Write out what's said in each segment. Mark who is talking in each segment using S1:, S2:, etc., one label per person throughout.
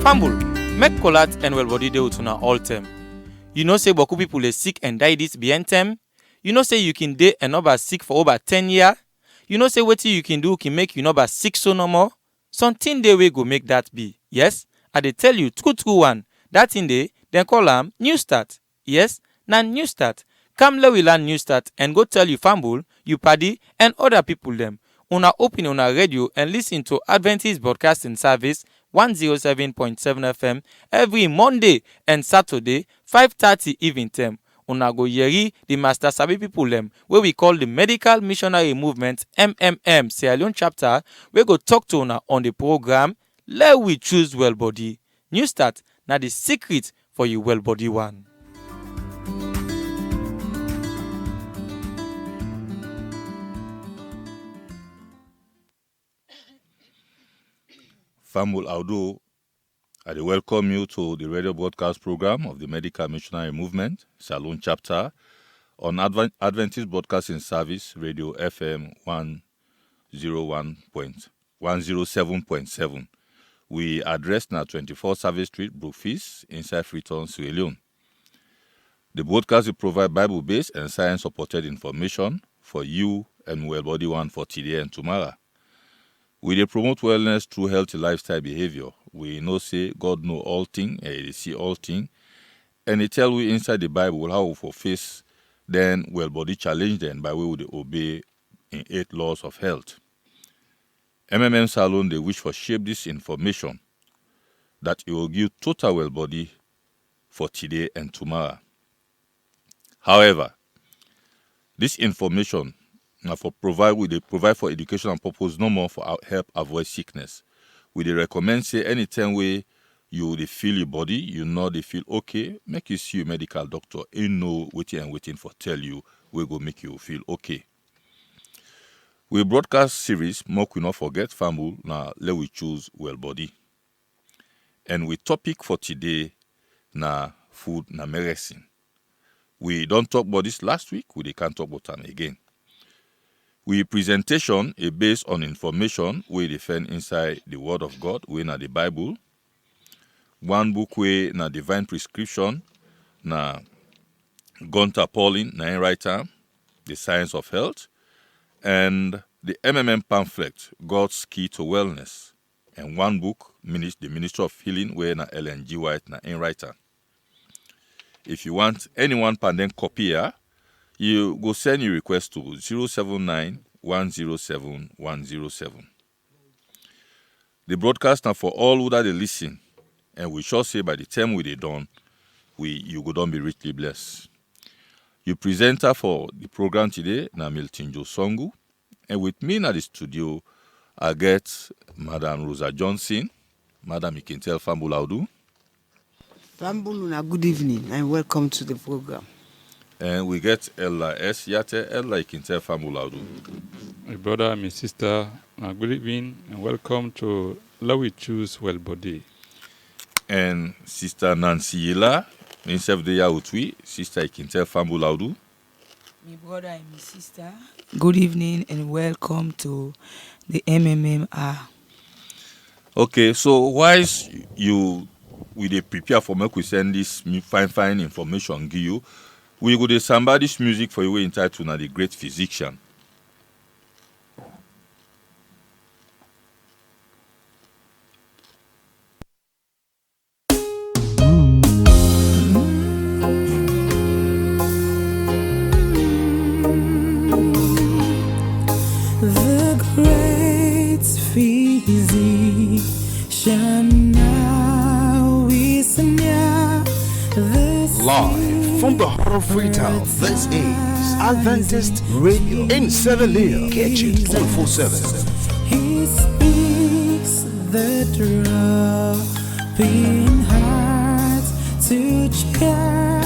S1: Fumble, make collate and well body dey with una all time. You know say boku people is sick and die this behind them. You know say you can dey and not sick for over 10 years. You know say wetin you can do can make you not sick so no more. Something dey wey go make that be. Yes, I dey tell you true one. That thing dey, then call am new start. Yes, na new start. Come let we learn new start and go tell you Fumble, you paddy and other people them. Una open una radio and listen to Adventist Broadcasting Service 107.7 FM every Monday and Saturday 5:30 evening time. Una go yeri the Master Sabi people them where we call the Medical Missionary Movement MMM Sierra Leone chapter. We go talk to una on the program. Let we choose well body. New start na the secret for you well body one.
S2: Fumble Audo, I welcome you to the radio broadcast program of the Medical Missionary Movement, Salon Chapter, on Adventist Broadcasting Service, Radio FM 107.7. We address now 24 Service Street, Brookfield, inside Freetown, Sierra Leone. The broadcast will provide Bible-based and science-supported information for you and well body one for today and tomorrow. We dey promote wellness through healthy lifestyle behavior. We know say God know all things and He see all things. And He tell we inside the Bible how we for face then well body challenge them by way we dey obey in 8 laws of health. MMM Salon they wish for shape this information that it will give total well body for today and tomorrow. However, this information now for provide for educational purpose, no more for help avoid sickness. We dey recommend say anytime where you dey feel your body, you know they feel okay, make you see your medical doctor. He know waiting for tell you we go make you feel okay. We broadcast series, more we not forget Fumble, now let we choose well body. And we topic for today na food na MERESIN. We don't talk about this last week, we can't talk about them again. We presentation is based on information we defend inside the Word of God, we na the Bible. One book we na Divine Prescription, na Gunter Pauling, na writer, The Science of Health, and the MMM pamphlet, God's Key to Wellness, and one book, The Ministry of Healing, where na Ellen G. White, na writer. If you want anyone pandemic copy here, you go send your request to 079-107-107. The broadcast now for all who that they listen, and we shall say by the time we they done, you go don be richly blessed. Your presenter for the program today, na Milton Josongu, and with me in the studio, I get Madam Rosa Johnson. Madam, you can tell Fumble Audu.
S3: Fumble, good evening and welcome to the program.
S2: And we get Ella S. Yate. Ella, you can tell Fumble Audu.
S4: My brother, my sister, good evening and welcome to Let We Choose Well Body.
S2: And Sister Nancy Yela, inside the Yautwi, Sister, you can tell Fumble Audu.
S5: My brother and my sister, good evening and welcome to the MMMR.
S2: Okay, so whilst we dey prepare for make we send this fine information give you, we go dey samba this music for you wey entitled na The Great Physician.
S6: The great physician now is near.
S7: Live from the heart of Freetown, this is Adventist Radio in Sierra Leone. Catch it 24/7.
S6: He speaks the dropping heart to cheer.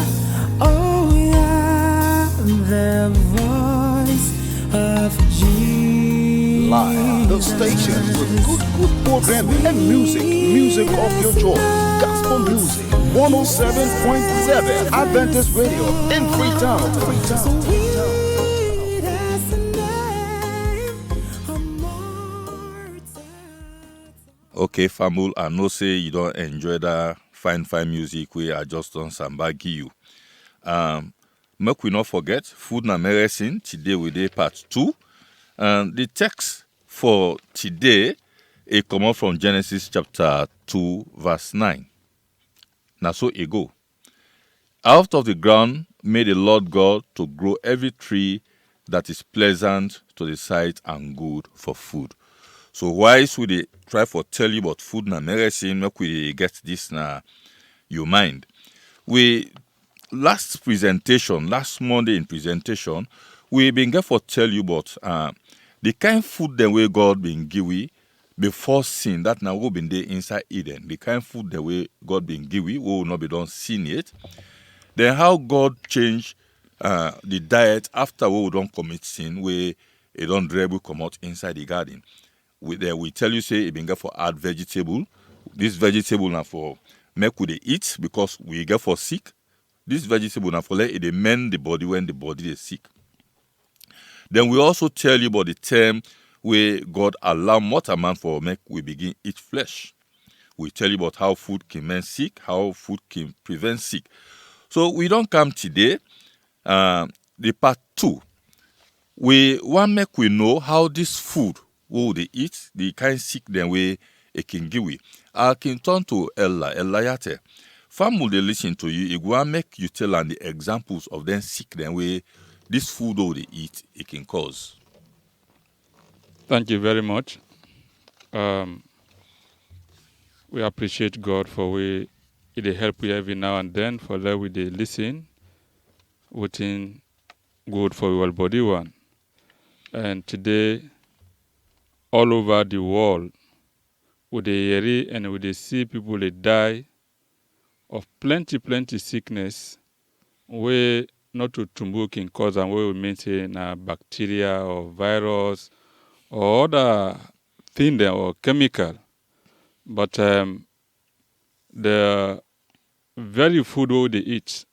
S6: Oh yeah, the voice of Jesus.
S7: Live, the station with good programming and music of your choice. Gospel music, 107.7 Adventist Radio in Freetown.
S2: Okay, Famul, I know say you don't enjoy that fine music where I just done some give you. Make we not forget, food na MERESIN. Today we dey part 2. The text for today it come out from Genesis chapter 2 verse 9. Now so it go. Out of the ground made the Lord God to grow every tree that is pleasant to the sight and good for food. So why should they try for tell you about food na MERESIN? Make we get this na your mind. Last Monday in presentation, we been get for tell you about the kind food the way God been give we before sin. That now we been there inside Eden. The kind food the way God been give we will not be done sin yet. Then how God changed the diet after we don't commit sin, where it don't dribble come out inside the garden. We tell you say it been get for add vegetable. This vegetable now for make we dey eat because we get for sick. This vegetable now for let it mend the body when the body is sick. Then we also tell you about the term where God allow mortal man for make we begin eat flesh. We tell you about how food can make sick, how food can prevent sick. So we don't come today. The part 2. We want make we know how this food we they eat, the kind sick then way it can give we. I can turn to Ella Yate. Family they listen to you. It will make you tell and the examples of them sick then way this food they eat it can cause.
S4: Thank you very much. We appreciate God for we it help we every now and then for that we they listen within good for our body one. And today all over the world with the hear and with the see people they die of plenty sickness where not to tumbo can cause and where we maintain bacteria or virus or other thing there or chemical. But the very food we they eat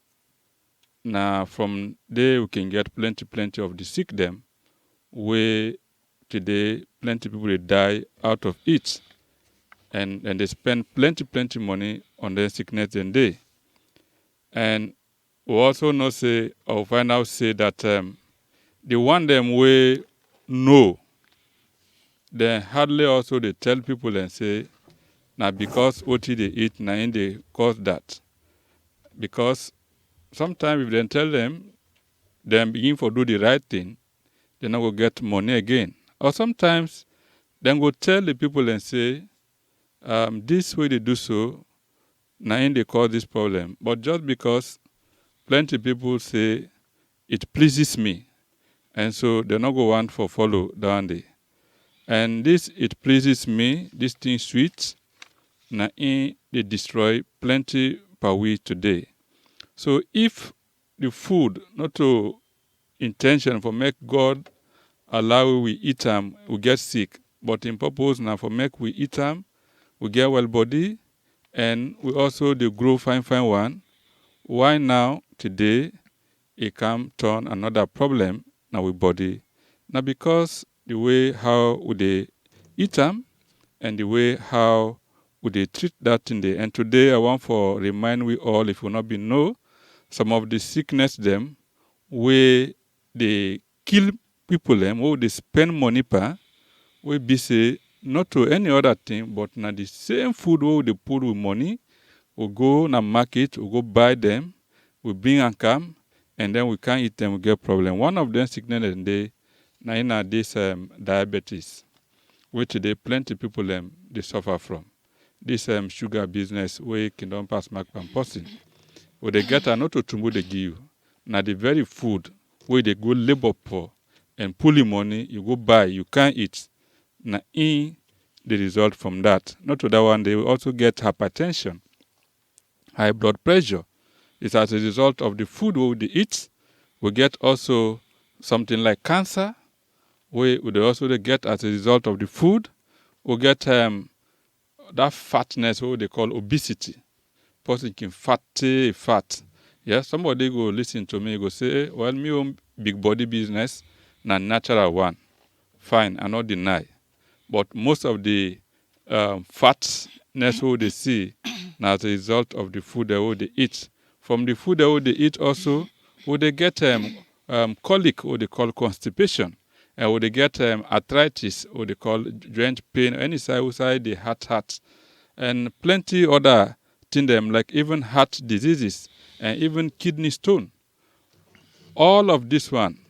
S4: now from there we can get plenty of the sick them where today plenty people they die out of it and they spend plenty money on their sickness and day. And we also know say or find out say that the one them way know then hardly also they tell people and say now because what they eat now they cause that. Because sometimes if they tell them begin for do the right thing, they not go get money again. Or sometimes then go tell the people and say this way they do so, now they cause this problem. But just because plenty people say it pleases me, and so they not go want for follow down there. And this it pleases me, this thing sweet, now they destroy plenty per week today. So if the food not to intention for make God allow we eat them, we get sick, but in purpose now for make we eat them, we get well body, and we also they grow fine one. Why now today it can turn another problem now with body? Now because the way how would they eat them and the way how would they treat that in the and today I want for remind we all if we not be know some of the sickness them where they kill people them, where they spend money per, we be say not to any other thing, but now the same food where they put with money, we go na market, we go buy them, we bring and come, and then we can't eat them, we get problem. One of them sickness and they now in this diabetes, which today plenty people they suffer from. This sugar business where can pass mark per person. Where they get not to tumbo they give you. Now the very food where they go labor for and pulling money, you go buy, you can't eat. Now in the result from that. Not to that one, they will also get hypertension, high blood pressure. It's as a result of the food we they eat. We get also something like cancer, where they also get as a result of the food. We get that fatness, what they call obesity. Person can fat. Yeah, somebody go listen to me, go say, well, me own big body business, na natural one. Fine, I not deny. But most of the fatness what they see as a result of the food that they eat. From the food that they eat also, would they get colic, what they call constipation, and would they get arthritis, what they call joint pain, any side the heart, and plenty other things them like even heart diseases and even kidney stone. All of this one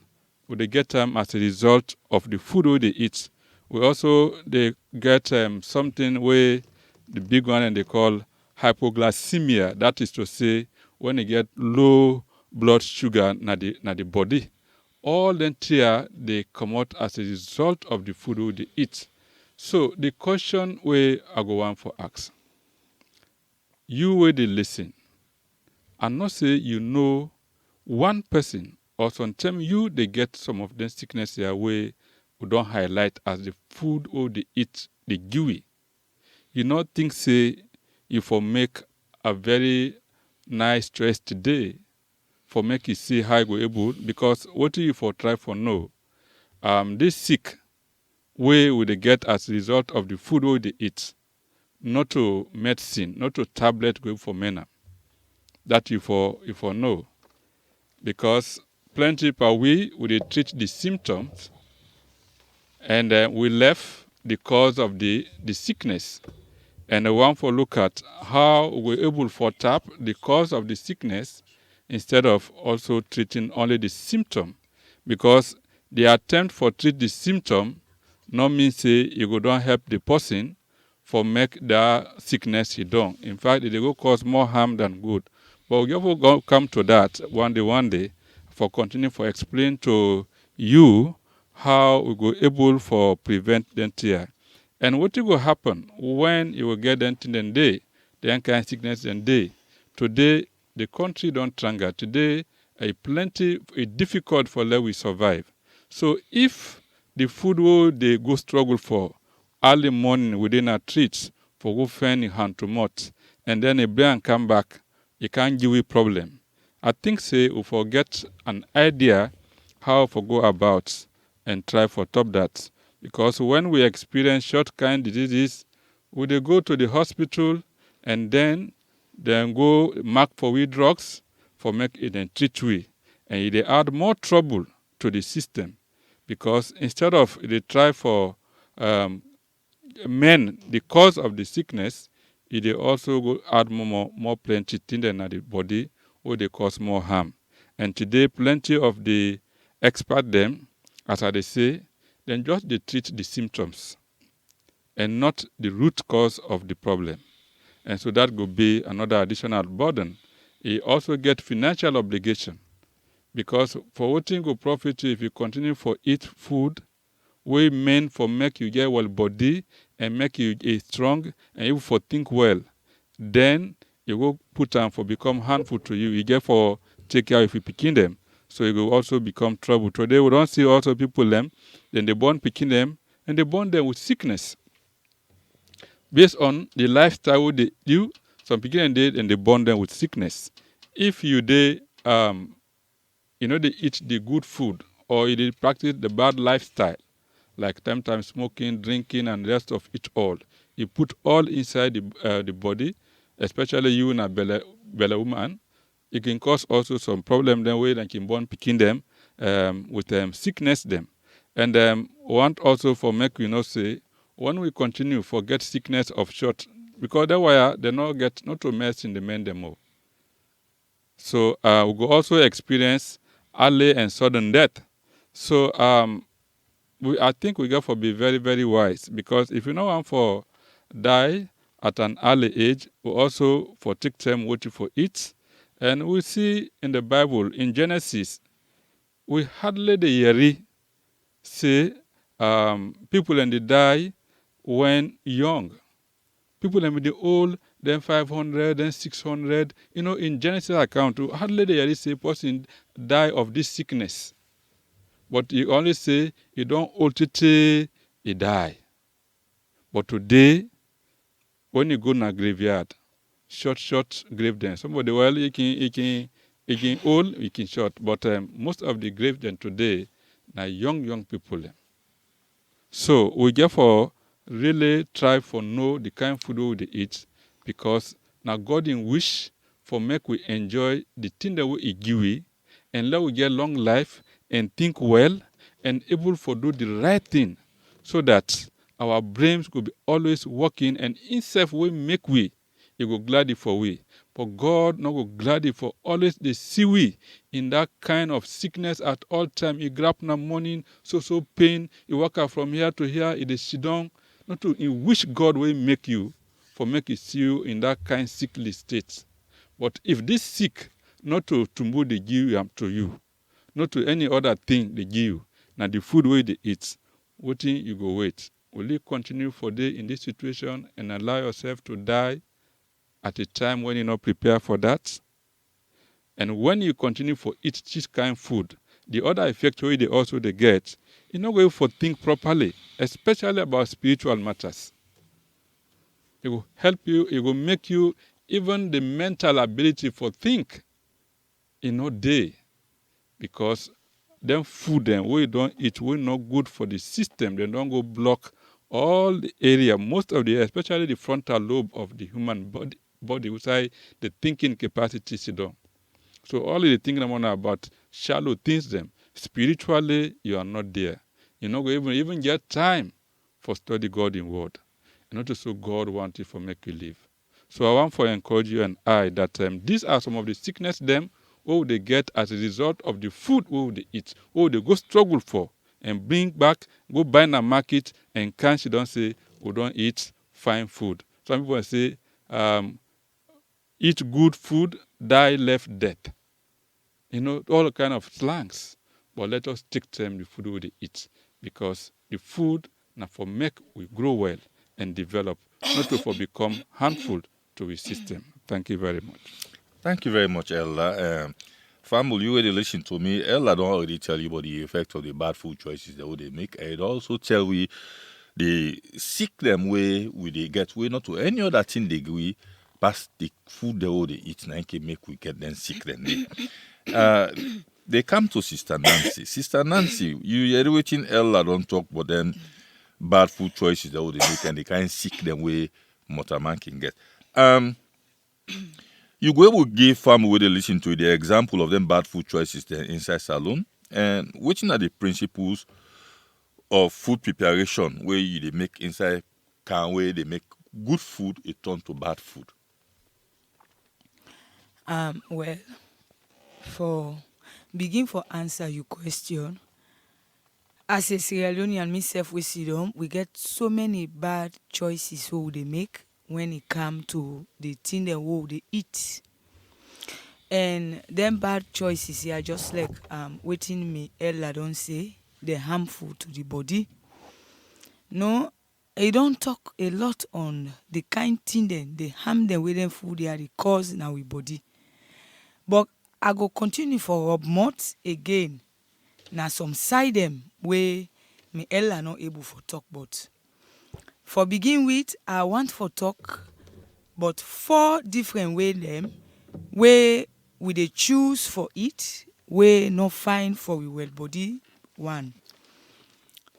S4: would they get as a result of the food what they eat. We also they get something where the big one and they call hypoglycemia. That is to say, when you get low blood sugar na the body, all them here they come out as a result of the food what they eat. So the question where I go on for ask, you where they listen, and not say you know one person or sometimes you they get some of them sickness here where we don't highlight as the food or they eat the gooey. You not think say you for make a very nice choice today for make you see how you go able because what do you for try for know this sick way would they get as a result of the food what they eat, not to medicine, not to tablet go for mena. That you for know. Because plenty per we would they treat the symptoms and we left the cause of the sickness. And I want to look at how we're able to tap the cause of the sickness instead of also treating only the symptom. Because the attempt for treat the symptom not mean say you go don't help the person for make the sickness he done. In fact, it will cause more harm than good. But we will come to that one day for continue for explain to you how we go able for prevent them here. And what will happen when you will get them in the day, the kind of sickness in day. Today, the country don't tranga. Today, it difficult for let we survive. So if the food will they go struggle for early morning within our treats for go find hand to mouth, and then a brain come back, you can't give a problem. I think say we forget an idea how to go about and try for top that. Because when we experience short kind diseases, we they go to the hospital and then go mark for we drugs for make it and treat we. And they add more trouble to the system. Because instead of they try for men the cause of the sickness, they also go add more plenty things in the body where they cause more harm. And today plenty of the expert them, as I say, then just they treat the symptoms and not the root cause of the problem. And so that could be another additional burden. He also get financial obligation because for what thing go profit you if you continue for eat food we meant for make you get well body and make you strong and even for think well. Then you go put them for become harmful to you. You get for take care if you picking them. So it will also become trouble. Today we don't see also people them, then they born picking them, and they born them with sickness. Based on the lifestyle they do, some picking them and they born them with sickness. If you they eat the good food or you they practice the bad lifestyle, like sometimes smoking, drinking, and the rest of it all, you put all inside the body, especially you in a belly woman. It can cause also some problem then way like in born picking them with sickness them. And want also for make say when we continue forget sickness of short because that way they not get not to mess in the men them more. So we go also experience early and sudden death. So I think we got to be very, very wise because if you know one for die at an early age, we also for take time waiting for it. And we see in the Bible, in Genesis, we hardly the year say people and they die when young. People and the old, then 500, then 600. In Genesis account, we hardly the year say person die of this sickness. But you only say you don't ultimately he die. But today, when you go in a graveyard, short grave den. Somebody you can old, you can short. But most of the grave den today are young people. So we therefore really try for know the kind food we dey eat, because na God in wish for make we enjoy the thing that we give we, and let we get long life and think well and able for do the right thing, so that our brains could be always working, and himself will make we, he go glad for we. But God not go glad for always they see we in that kind of sickness at all time. He grab na morning, so pain, he walk out from here to here, he dey sit down. Not to in which God will make you for make it see you in that kind sickly state. But if this sick, not to tumbo they give am to you, not to any other thing they give you, now the food way they eat, waiting you go wait. Will you continue for day in this situation and allow yourself to die at a time when you're not prepared for that? And when you continue for eat this kind of food, the other effect where they also they get, you're not going for think properly, especially about spiritual matters. It will help you, it will make you even the mental ability for think in no day, because them food them we don't eat will not good for the system. They don't go block all the area, most of the, especially the frontal lobe of the human body which I the thinking capacity sit down. So all the thinking about shallow things them, spiritually you are not there. You're not going to even get time for study God in word. And not so God wanted for make you live. So I want to encourage you and I that these are some of the sickness them what they get as a result of the food what they eat, what they go struggle for and bring back, go buy in the market and can't don't say we don't eat fine food. Some people say eat good food, die left death. All kind of slangs. But let us take them the food we eat, because the food now for make we grow well and develop, not to for become harmful to the system. Thank you very much.
S2: Thank you very much, Ella. Family, you already listen to me. Ella don't already tell you about the effect of the bad food choices that they make. And also tell we the sick them way they get way not to any other thing they agree past the food they eat and can make we get them sick then. They come to Sister Nancy. Sister Nancy, you are waiting Ella don't talk, but then bad food choices that they make and they kind of sick them way Motorman can get. You go able to give family where they listen to the example of them bad food choices there inside salon, and which are the principles of food preparation where they make inside can where they make good food it turn to bad food.
S5: Well, for answer your question, as a Sierra Leonean myself we see them, we get so many bad choices who they make when it come to the thing they will they eat. And them bad choices here, just like waiting me Ella don't say, they're harmful to the body. No, I don't talk a lot on the kind thing then they harm them with them food they are the cause in our body. But I go continue for Rob Mott again. Now some side them where me Ella not able for talk, but for begin with, I want for talk, but 4 different way them where we they choose for it, where not fine for we well body. 1.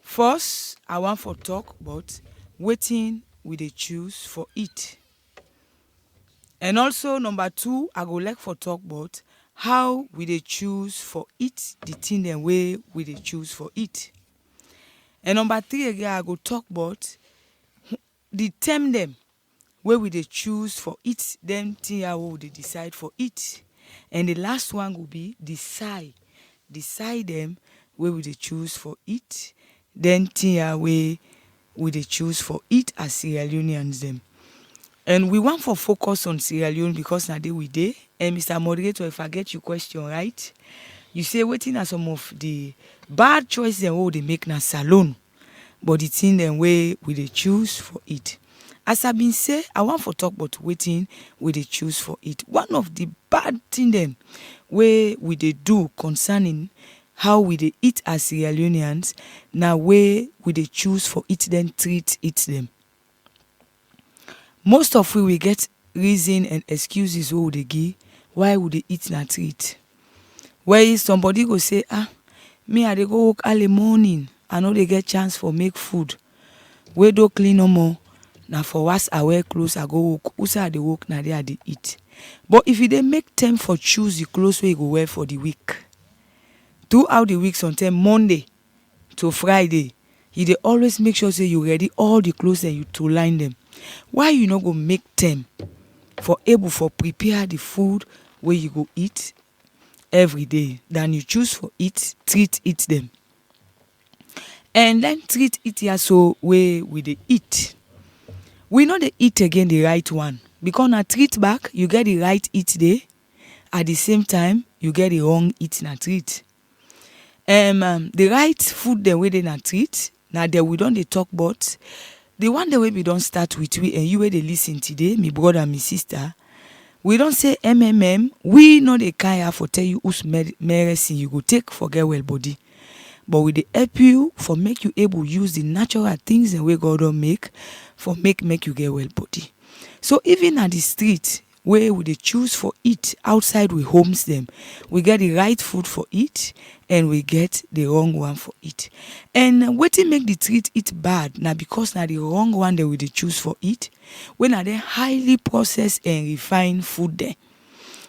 S5: First, I want for talk about waiting we they choose for it. And also number 2, I go like for talk about how we they choose for it, the thing and way we they choose for it. And number 3 again, I go talk about the term them where we they choose for it, them thing how they decide for it. And the last one will be decide them where we they choose for it, then thing where we they choose for it as Sierra Leoneans them. And we want for focus on Sierra Leone because now they we day. And Mr. Moderator, if I get your question right, you say waiting are some of the bad choices and what they make na salon, but the thing then way we they choose for it. As I been say, I want for talk about waiting we they choose for it. One of the bad thing them where we they do concerning how we they eat as Sierra Leoneans, now where we they choose for it then treat it them. Most of we get reason and excuses what they give why would they eat na treat. Where somebody go say, me I they go work early morning, I know they get chance for make food. wey do clean no more na for once I wear clothes I go work, who say I dey work na there I dey eat. But if you dey make time for choose the clothes wey you go wear for the week, throughout the week, sometimes Monday to Friday, you dey always make sure say you ready all the clothes and you to line them. Why you no go make time for able for prepare the food wey you go eat every day than you choose for treat them. And then treat it here so wey we dey eat. We know dey eat again the right one, because na treat back you get the right eat day, at the same time you get the wrong eat na treat. The right food dem wey dey na treat na there we don dey talk about. The one day wey we don start with we and you wey dey listen today, me brother and me sister, we don say we no dey care for tell you whose MERESIN you go take for get well body, but we dey help you for make you able use the natural things the way God don make for make you get well body. So even at the street where we dey choose for eat outside we homes them, we get the right food for eat and we get the wrong one for eat. And wetin make the treat eat bad na because na the wrong one that we dey choose for eat, when na dem highly processed and refined food there,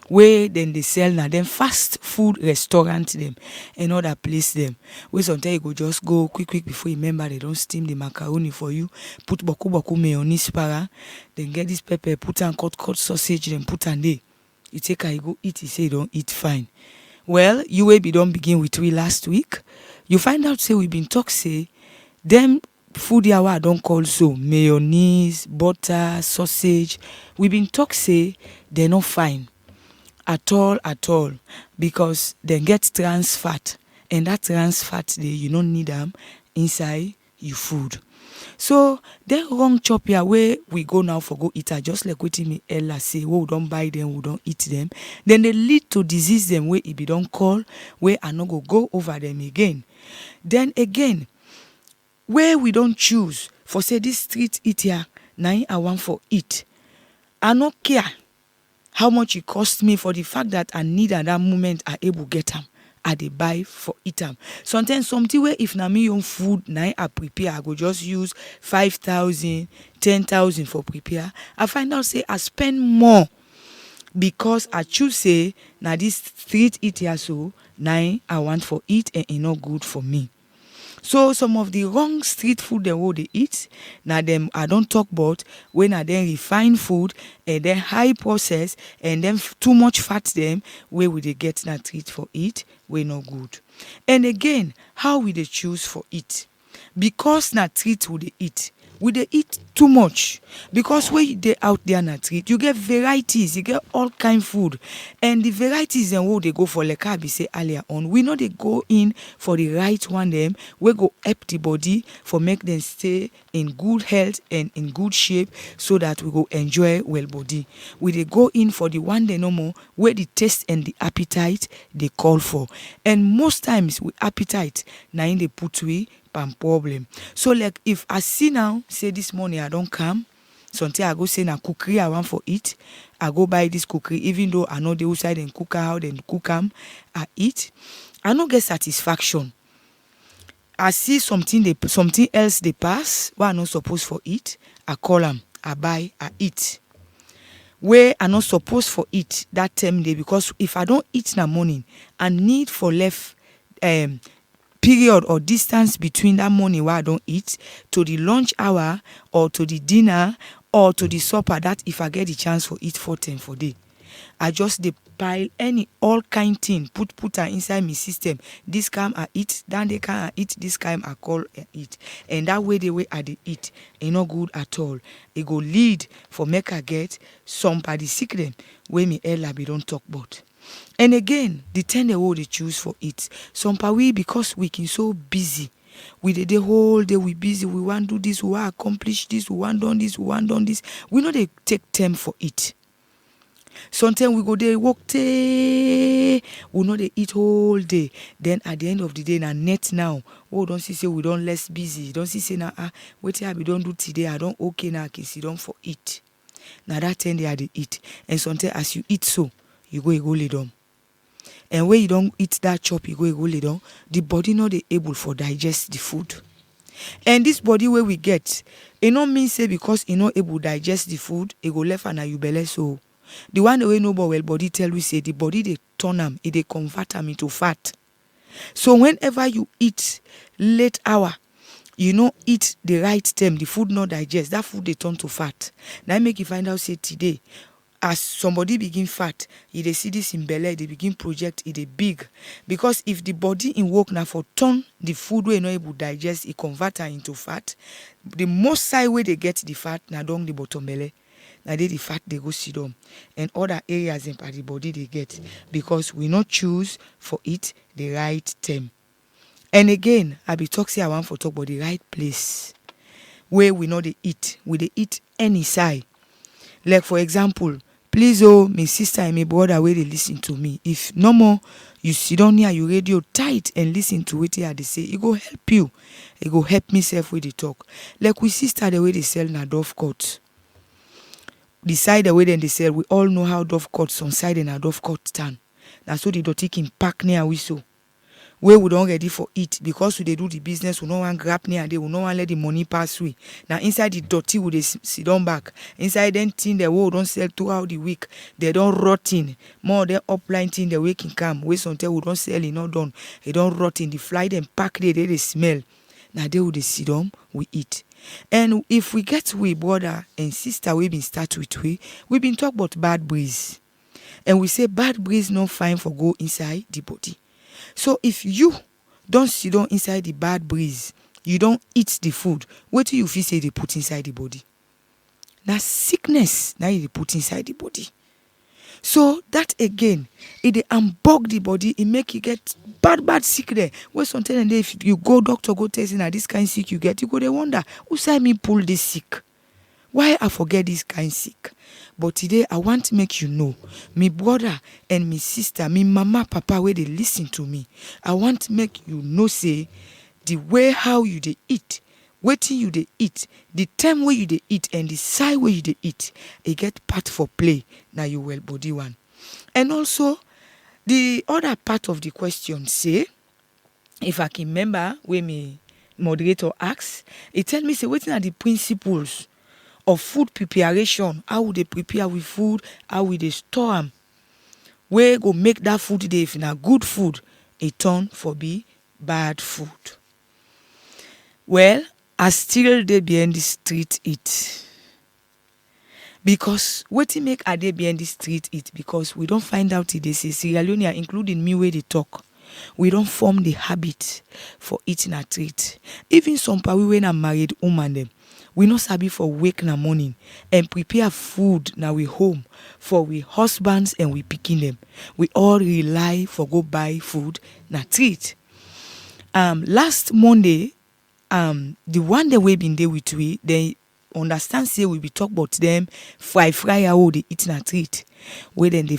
S5: where then they sell na them fast food restaurant them and other place them, where sometimes you go just go quick before you remember they don't steam the macaroni for you, put boku mayonnaise para, then get this pepper, put and cut sausage, then put and there. You take you go eat, you say you don't eat fine. Well, you will be done begin with we last week. You find out say we been talk say them food yawa I don't call so mayonnaise, butter, sausage. We been talk say they're not fine at all, because they get trans fat, and that trans fat you don't need them inside your food. So then wrong chop here where we go now for go eat just like what me Ella say, we don't buy them, we don't eat them, then they lead to disease them where it be don't call, where I no go over them again. Then again, where we don't choose for say this street eat here, now I want for eat, I no care how much it cost me for the fact that I need at that moment I able get them. I dey buy for eat them. Sometimes something where if na me own food now I prepare, I go just use 5,000, 10,000 for prepare. I find out say I spend more because I choose say now this street eat here so now I want for eat and it not good for me. So some of the wrong street food they will they eat, now them I don't talk about when I then refine food and then high process and then too much fat them, where would they get that treat for eat, we no good. And again, how will they choose for eat? Because na treat would they eat. Will they eat too much? Because when they out there na treat, you get varieties, you get all kind food, and the varieties and what they go for, like I be say earlier on, we know they go in for the right one them, we go help the body for make them stay in good health and in good shape, so that we go enjoy well body. We they go in for the one they no more where the taste and the appetite they call for, and most times with appetite now in they put we problem. So like if I see now say this morning I don't come, sometimes I go say na cookery I want for eat, I go buy this cookery even though I know the outside and cook how then cook them, I eat, I no get satisfaction. I see something else they pass what I not supposed for eat, I call them, I buy, I eat. Where I not supposed for eat that time day, because if I don't eat in the morning, I need for left period or distance between that morning where I don't eat to the lunch hour or to the dinner or to the supper, that if I get the chance for eat 4 times for day, I just dey pile any all kind thing put her inside my system. This time I eat, then they can I eat, this time I call I eat, and that way the way I dey eat it not good at all. It go lead for make I get somebody sick them where me Ella be don't talk about. And again, the time they will they choose for it. Some we because we can so busy. We the whole day we busy. We want to do this. We want to accomplish this. We want done this. We want done this. We know they take time for it. Sometimes we go there work day. We know they eat whole day. Then at the end of the day, na net now. Oh, don't see say we don't less busy. Don't see say na wait I be don't do today. I don't okay now. Can sit down for eat. Now that time they are the eat. And sometimes as you eat so, you go lay down. And when you don't eat that chop, you go lay down. The body not they able for digest the food. And this body where we get, it not mean say because you not able digest the food, it go left and you belly so. The one the way no well body tell we say the body they turn them, it they convert them into fat. So whenever you eat late hour, you know eat the right time, the food not digest, that food they turn to fat. Now make you find out say today, as somebody begin fat, if they see this in belly, they begin project it a big. Because if the body in work now for turn the food we not able to digest, it convert her into fat. The most side way they get the fat now down the bottom belly. Now they the fat they go sit down. And other areas in the body they get. Because we not choose for it the right time. And again, I be talk say I want for talk about the right place. Where we know they eat. We they eat any side. Like for example, please my sister and my brother where they listen to me. If no more you sit down here, you radio tight and listen to what they say, it go help you. It go help me self with the talk. Like we sister the way they sell na dove coat. The side the way then they sell, we all know how dove coats on side and a dove coat stand. Now so they don't take in pack near we so. Where we don't ready for it because we they do the business, we no one grab near they will no one let the money pass way. Now inside the dirty we they sit down back. Inside them thing the world don't sell throughout the week. They don't rotting. More than upline thing the week can come. Wait until we don't sell it not done. They don't rotting. The fly them pack they smell. Now they will they sit down, we eat. And if we get we brother and sister we been start with we been talk about bad breeze. And we say bad breeze not fine for go inside the body. So if you don't sit down inside the bad breeze, you don't eat the food, what do you feel say they put inside the body? Now sickness, now they put inside the body. So that again, it they unbug the body, it make you get bad sick there. Where sometimes if you go doctor go test now this kind of sick you get, you go they wonder who say me pull this sick? Why I forget this kind of sick? But today I want to make you know, me brother and me sister, me mama, papa, where they listen to me. I want to make you know say the way how you they eat, waiting you they eat, the time where you they eat and the side where you they eat, it get part for play. Now you well body one. And also the other part of the question say, if I can remember where me moderator asks, it tell me say what are the principles of food preparation, how would they prepare with food, how will they store them, where go make that food they if na good food, it turn for be bad food. Well, I still they behind the street eat. Because what make are they behind the street eat? Because we don't find out it they say Sierra Leone, including me where they talk. We don't form the habit for eating a treat. Even some people when I'm married woman them. We not sabi for wake na morning and prepare food now we home for we husbands and we picking them. We all rely for go buy food na treat. Last Monday, the one that we been there with we, they understand say we be talk about them fry how they eat na treat. Where then they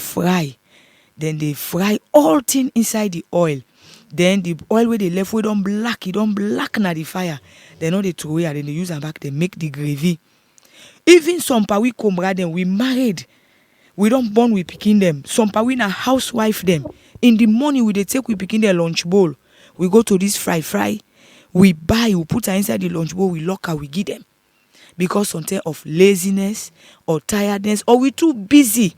S5: fry all thing inside the oil. Then the oil where they left we don't black na the fire. They know they throw away and then they use them back, they make the gravy. Even some pa we comrade them, we married. We don't born we picking them. Some pa we na housewife them. In the morning we they take we picking their lunch bowl. We go to this fry. We buy, we put her inside the lunch bowl, we lock her, we give them. Because sometimes of laziness or tiredness or we too busy.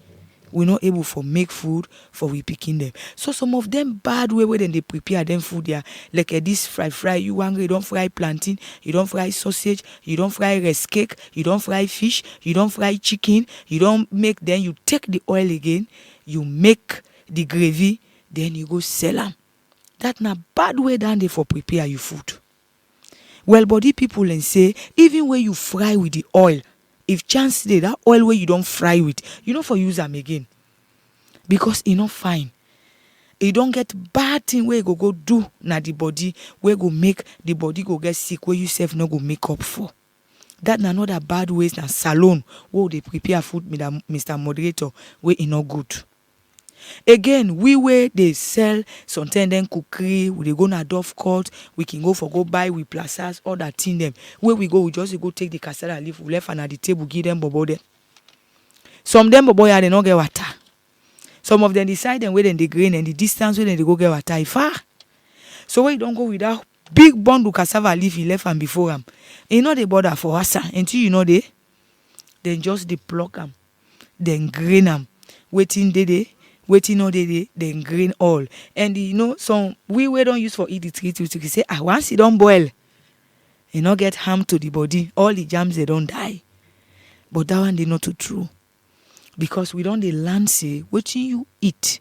S5: We're not able for make food for we picking them. So some of them bad way when they prepare them food there. Like this fry, you hungry, you don't fry plantain, you don't fry sausage, you don't fry rice cake, you don't fry fish, you don't fry chicken, you don't make then you take the oil again, you make the gravy, then you go sell them. That's not bad way down there for prepare your food. Well body people and say, even when you fry with the oil, if chance day that oil where you don't fry with, you know for use them again. Because it not fine. You don't get bad thing where you go do na the body, where go make the body go get sick, where you self not go make up for. That na another bad ways na salon where they prepare food, Mr. Moderator, where it not good. Again, we where they sell sometimes then cookery, we they go na dove court, we can go for go buy with plazas, all that thing them. Where we go, we just go take the cassava leaf, we left and at the table, give them bobo them. Some them bobo they not get water. Some of them decide them where then they grain and the distance where then they go get water far. So where you don't go with that big bundle cassava leaf he left am before am. E no dey bother for asa until you know dey. Then just dey pluck am, then grain am. Wetin dey there, wetin no dey there, then grain all. And you know some we don't use for eat the tree say once e don boil, e no get harm to the body. All the germs they don't die. But that one dey not too true. Because we don't dey learn say wetin you eat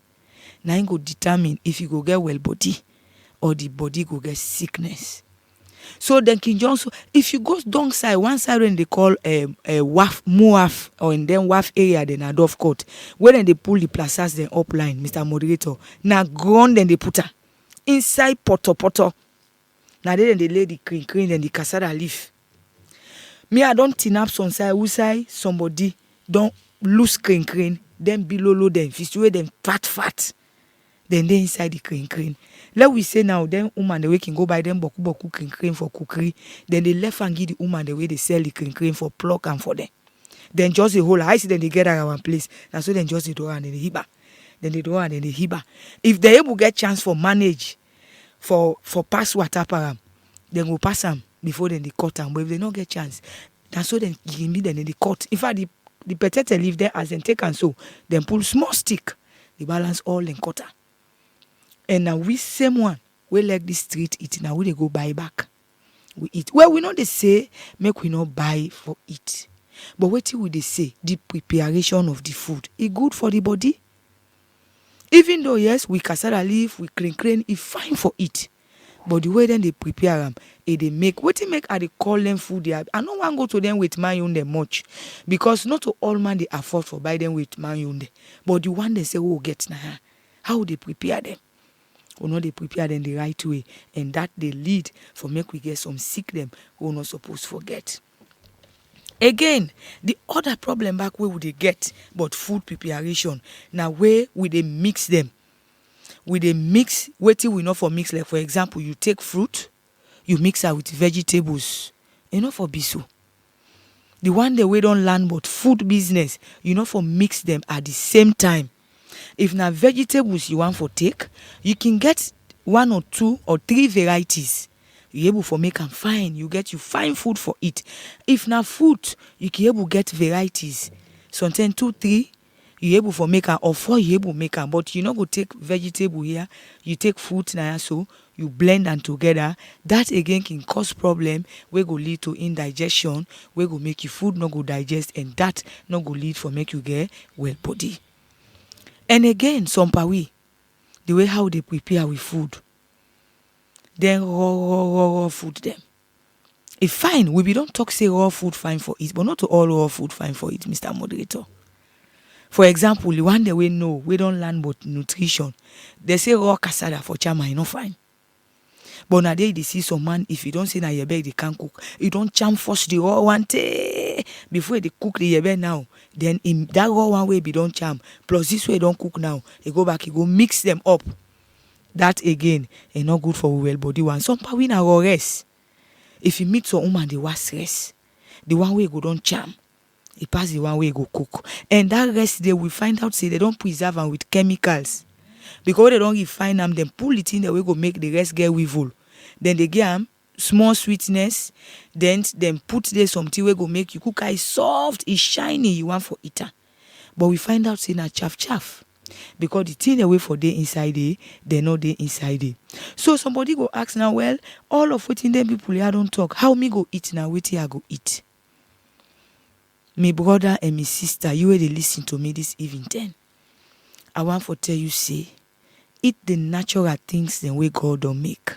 S5: na im go determine if you go get well body or the body go get sickness. So then King Johnson, if you go down side, one side when they call WAF, MUAF, or in then WAF area, then a Dove Court, where then they pull the plazas then up line, Mr. Moderator. Now ground then they put her inside poto. Now then they lay the cream then the cassava leaf. Me, I don't tin up some side, who side somebody don't lose cream, then below them, fish away them fat. Then they inside the cream. Let we say now, then woman the way can go buy them boku cream for cookery. Then they left and give the woman the way they sell the cream for pluck and for them. Then just the whole I see then they get at one place. And so then just the door and then the hiba. Then the door and then the hiba. If they able get chance for manage for pass water param, then go pass them before then they cut them. But if they don't get chance, and so then give me then they cut. In fact the potato leave there as then take and so then pull small stick, the balance all in cutter. And now we same one we like the street eat now we they go buy back. We eat. Well, we know they say make we not buy for eat. But what will they say? The preparation of the food is good for the body. Even though yes, we cassava leaf, we cream, it's fine for it. But the way then they prepare them, they make what they make they call them food. They are, I don't want to go to them with mayonnaise much. Because not to all man they afford for buy them with mayonnaise. But the one they say, oh get now, how they prepare them. Or not they prepare them the right way, and that they lead for make we get some sick them who not supposed to forget. Again, the other problem back where would they get but food preparation. Now where would they mix them? Will they mix waiting we know for mix, like for example, you take fruit, you mix it with vegetables. You know for bisu. The one that we don't learn but food business, you know for mix them at the same time. If now vegetables you want for take, you can get 1 or 2 or 3 varieties. You able for make them fine. You get you fine food for it. If now food, you can able get varieties. Sometimes 2, 3, you able for make them, or 4 you able make them. But you not go take vegetable here, you take fruit now so you blend them together. That again can cause problem. We go lead to indigestion. We go make your food not go digest, and that not go lead for make you get well body. And again, some pawi, the way how they prepare with food, then raw food them. If fine, we don't talk say raw food fine for it, but not to all raw food fine for it, Mr. Moderator. For example, the one that we know, we don't learn about nutrition. They say raw cassava for chama, you know fine. But nowadays they see some man, if you don't say na yebe they can't cook, you don't cham first the raw one before they cook the yebe now. Then in that raw one way be don't cham, plus this way don't cook now. You go back, you go mix them up. That again is not good for well body one. Some we na raw rest. If you meet some woman they was rest, the one way go don't cham, it pass the one way go cook. And that rest they will find out say they don't preserve them with chemicals. Because they don't refine them, then pull it in the way go make the rest get weevil. Then they get them small sweetness. Then put there something we go make you cook is soft, it's shiny, you want for eater. But we find out say na chaff. Because the thing they wait for they inside there, they know they inside there. So somebody go ask now, well, all of what in them people here don't talk. How me go eat now? Wait I go eat. My brother and my sister, you will listen to me this evening then. I want to tell you say, eat the natural things the way God don't make.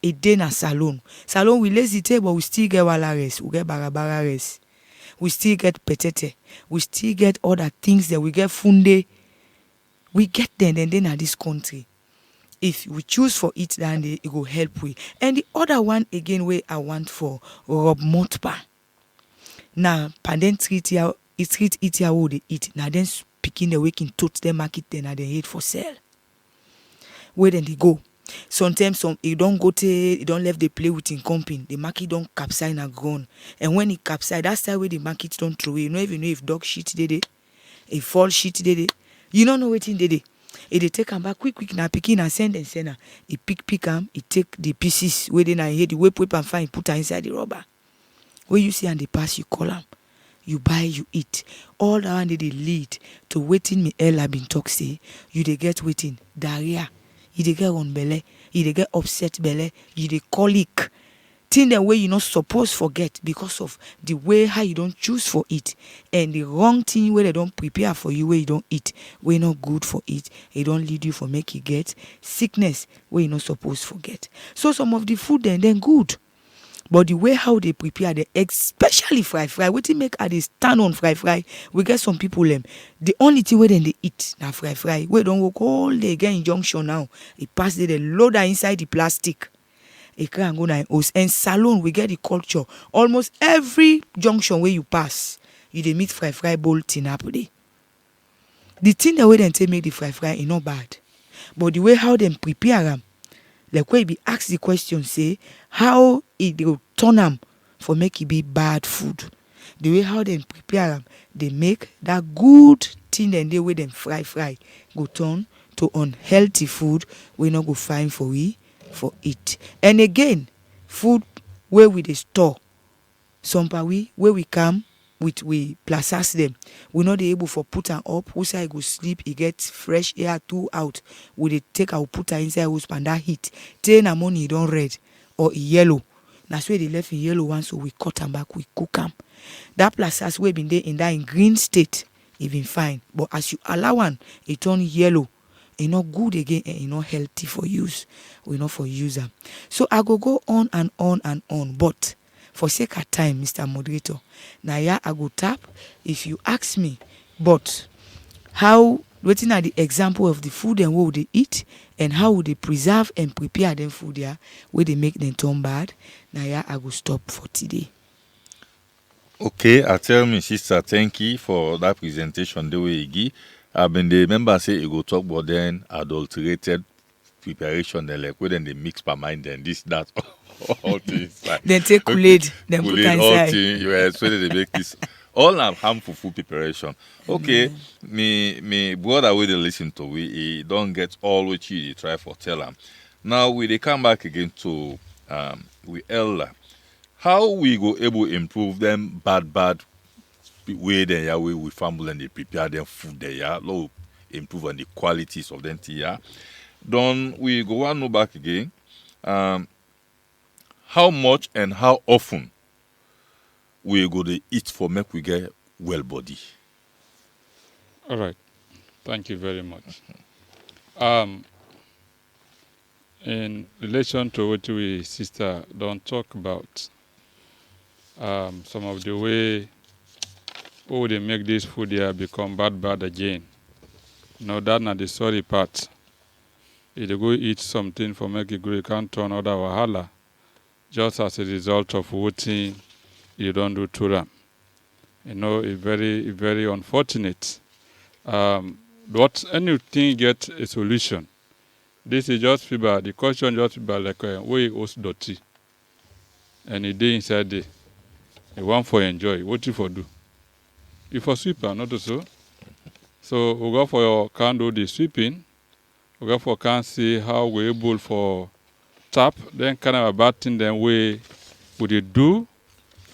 S5: A day na salon. Salon we lazy table, but we still get wala rest. We get barabara rest. We still get petete. We still get other things that we get funde. We get them and then at this country. If we choose for it, then it will help we. And the other one again where I want for Rob Motpa. Now, pandem treat ya, it treat it ya wo they eat. Now then picking the waking tote them market then and they hate for sale. Where then they go? Sometimes you don't go to, you don't left the play with in company. The market don't capsize and gone. And when it capsize, that's the way the market don't throw away. You don't even know if dog shit did it, if fall shit did it. You don't know what in did it. e dey take am back quick quick. Na pikin na send am. E pick am, e take the pieces wey dey na head, e whip am fine, put am inside the rubber. When you see am dey pass, you call am, you buy, you eat. All that one dey lead to wetin me Ella been talk say you dey get wetin diarrhea, you dey get run belle, you dey get upset belle, you dey colic. Thing dem wey you not suppose forget because of the way how you don't choose for it, and the wrong thing wey they don't prepare for you, where you don't eat, wey not good for it, it don't lead you for make you get sickness where you not supposed forget. So some of the food then good, but the way how they prepare them, especially fry, wetin make I dey stand on fry. We get some people the only thing where then they eat na fry. We don't work all day, get injunction now. It pass they load her inside the plastic. It can go na house. And salon, we get the culture. Almost every junction where you pass, you dey meet fry bowl tin up there. The thing that way then take make the fry is not bad, but the way how them prepare them, like when you be ask the question, say how it will turn them for make it be bad food. The way how them prepare them, they make that good thing and the way them fry go turn to unhealthy food we not go find for we for it. And again, food where we dey store, some pa where we come with we process them, we not able for put am up, who say I go sleep, e get fresh air throughout. We dey take our put her inside house and that heat. Till na morning e don red or yellow. That's where they left in yellow one, so we cut them back, we cook them. That process we been there in that in green state, even fine. But as you allow one, it turn yellow. It not good again and it not healthy for use. We not for user. So I go on and on and on. But for sake of time, Mr. Moderator, now yeah, I go tap if you ask me. But how waiting at the example of the food and what would they eat and how would they preserve and prepare them food there where they make them turn bad. Now yeah, I go stop for today.
S2: Okay, I tell me, sister, thank you for that presentation the way you give. I've been the member say you go talk about then adulterated preparation, then like where then they mix per mind and this, that, all things. Like,
S5: Then take Kool-Aid, then put
S2: Kool-Aid, all
S5: inside.
S2: things, you expect they make this all are harmful food preparation. Okay, me brother wey dey listen to we, he don't get all what you dey try for tell him. Now we they come back again to we elder. How we go able improve them bad way they are way we family and they prepare them food they are low improve on the qualities of them tea. Then we go one know back again. How much and how often we go to eat for make we get well body.
S4: All right. Thank you very much. In relation to what we sister don't talk about, some of the way how they make this food here become bad again. No, that's not the sorry part. If you go eat something for make it go, you can't turn other wahala just as a result of what you don't do to them. You know, it's very unfortunate. But anything get a solution. This is just fever. The question just fever like way house dirty. And a day inside there. You want for enjoy. What you for do? You for sweeper, not so. So we go for your can do the sweeping. We go for can see how we able for tap. Then kind of a bad thing then we would they do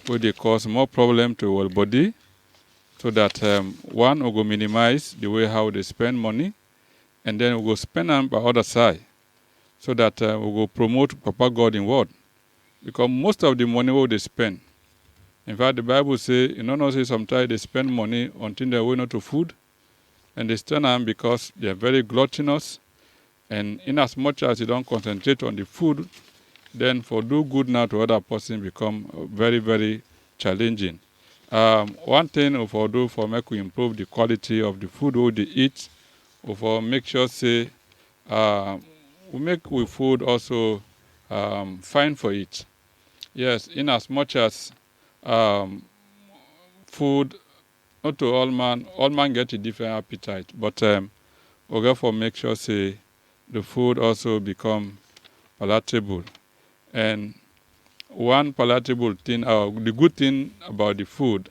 S4: would they cause more problem to our body. So that one will go minimize the way how they spend money, and then we go spend them by other side, so that we go promote Papa God in word, because most of the money what they spend. In fact, the Bible say, you know, say sometimes they spend money until they way not to food, and they spend them because they are very gluttonous, and in as much as you don't concentrate on the food, then for do good now to other person become very challenging. One thing for do for make we improve the quality of the food we eat, or for make sure say we make we food also fine for it. Yes, in as much as food, not to all man get a different appetite, but we therefore make sure say the food also become palatable. And one palatable thing, the good thing about the food,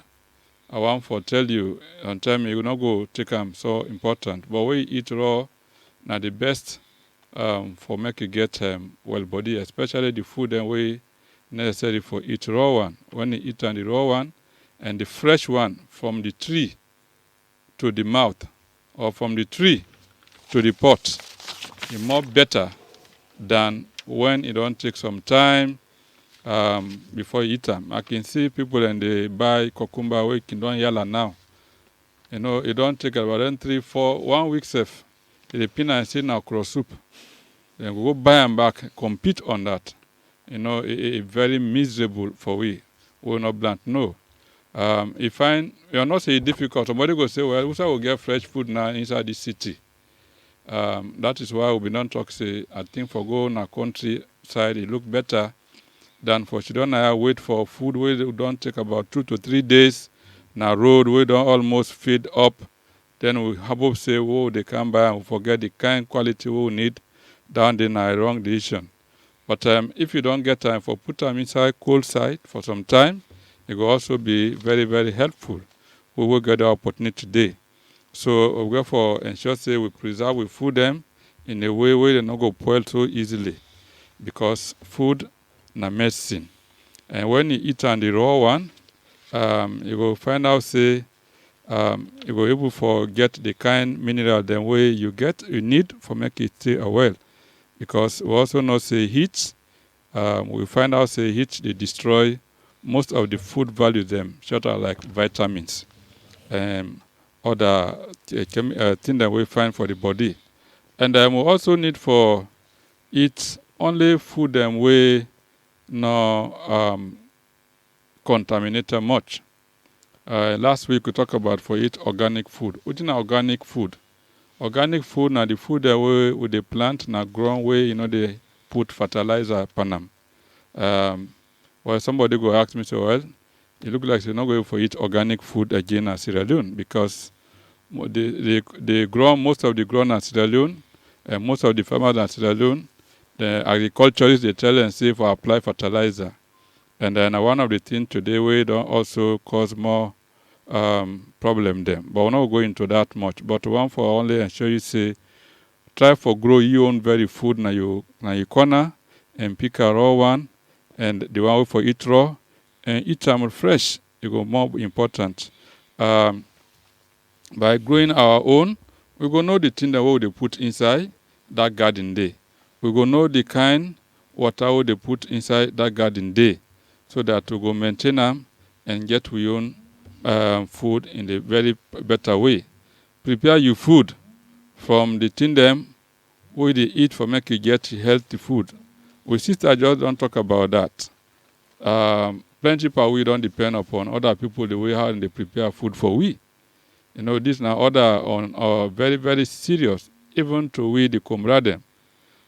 S4: I want to tell you, and tell me you not go take them so important. But we eat raw, Now the best for make you get well body, especially the food and way necessary for eat raw one. When you eat on the raw one and the fresh one from the tree to the mouth or from the tree to the pot, it's more better than when it don't take some time before you eat them. I can see people and they buy cucumber we can don't yellow now. You know, it don't take about 3, 4, 1 week safe. The peanut and sit now cross soup. Then we go buy and back, compete on that. You know, it very miserable for we. We're not blunt. No. If you're not say difficult, somebody go say, well, we will get fresh food now inside the city. That is why we don't talk say, I think for go on a countryside, it look better than for children wait for food where they don't take about 2 to 3 days. Now road we don't almost feed up. Then we have say, oh, they come by and we forget the kind quality we need down the wrong decision. But if you don't get time for put them inside cold side for some time, it will also be very, very helpful. We will get the opportunity today. So we therefore ensure say we preserve, we food them in a way where they not go spoil so easily. Because food na medicine. And when you eat on the raw one, you will find out say you will able to get the kind mineral the way you need for make it stay well. Because we also know say heat, we find out say heat they destroy most of the food value them, such as like vitamins, other things that we find for the body. And we also need for eat only food them way no contaminated much. Last week we talked about for eat organic food. Within organic food now the food that we with the plant now grown way, you know, they put fertilizer upon them. Well, somebody go ask me, so well, it look like they're not going for eat organic food again at Sierra Leone because they grow most of the grown at Sierra Leone and most of the farmers at Sierra Leone, the agriculturists they tell and say for apply fertilizer. And then one of the things today we don't also cause more problem them. But we're not going into that much. But one for only ensure you say try for grow your own very food na your corner and pick a raw one and the one for eat raw and eat them fresh. It go more important. By growing our own, we go know the thing that we put inside that garden day. We go know the kind water we they put inside that garden day, so that we go maintain them and get we own food in a very better way. Prepare your food from the thing them we they eat for make you get healthy food. We sister just don't talk about that. Plenty people we don't depend upon other people the way how they prepare food for we. You know, this now other on very, very serious, even to we the comrade.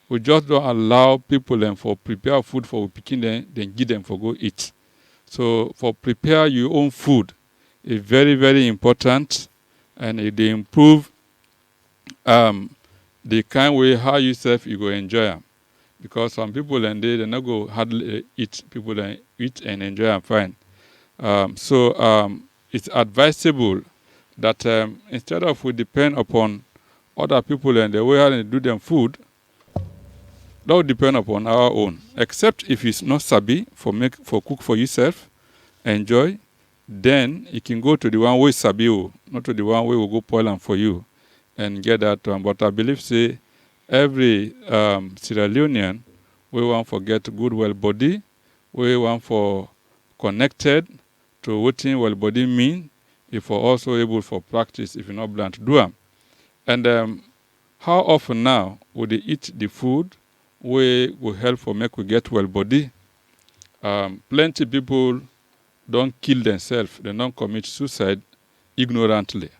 S4: We just don't allow people them for prepare food for picking them, then give them for go eat. So for prepare your own food is very, very important, and they improve the kind way how yourself you go enjoy them. Because some people and they not go hardly eat, people that eat and enjoy them fine. So it's advisable that instead of we depend upon other people and the way how they do them food, that would depend upon our own. Except if it's not sabi for cook for yourself, enjoy, then you can go to the one way sabi, not to the one way will go spoil them for you and get that one. But I believe say every Sierra Leonean we want for get good well body, we want for connected to what well body mean. If we're also able for practice, if you're not blind to do them. And how often now would they eat the food we will help for make we get well body? Plenty people don't kill themselves, they don't commit suicide ignorantly.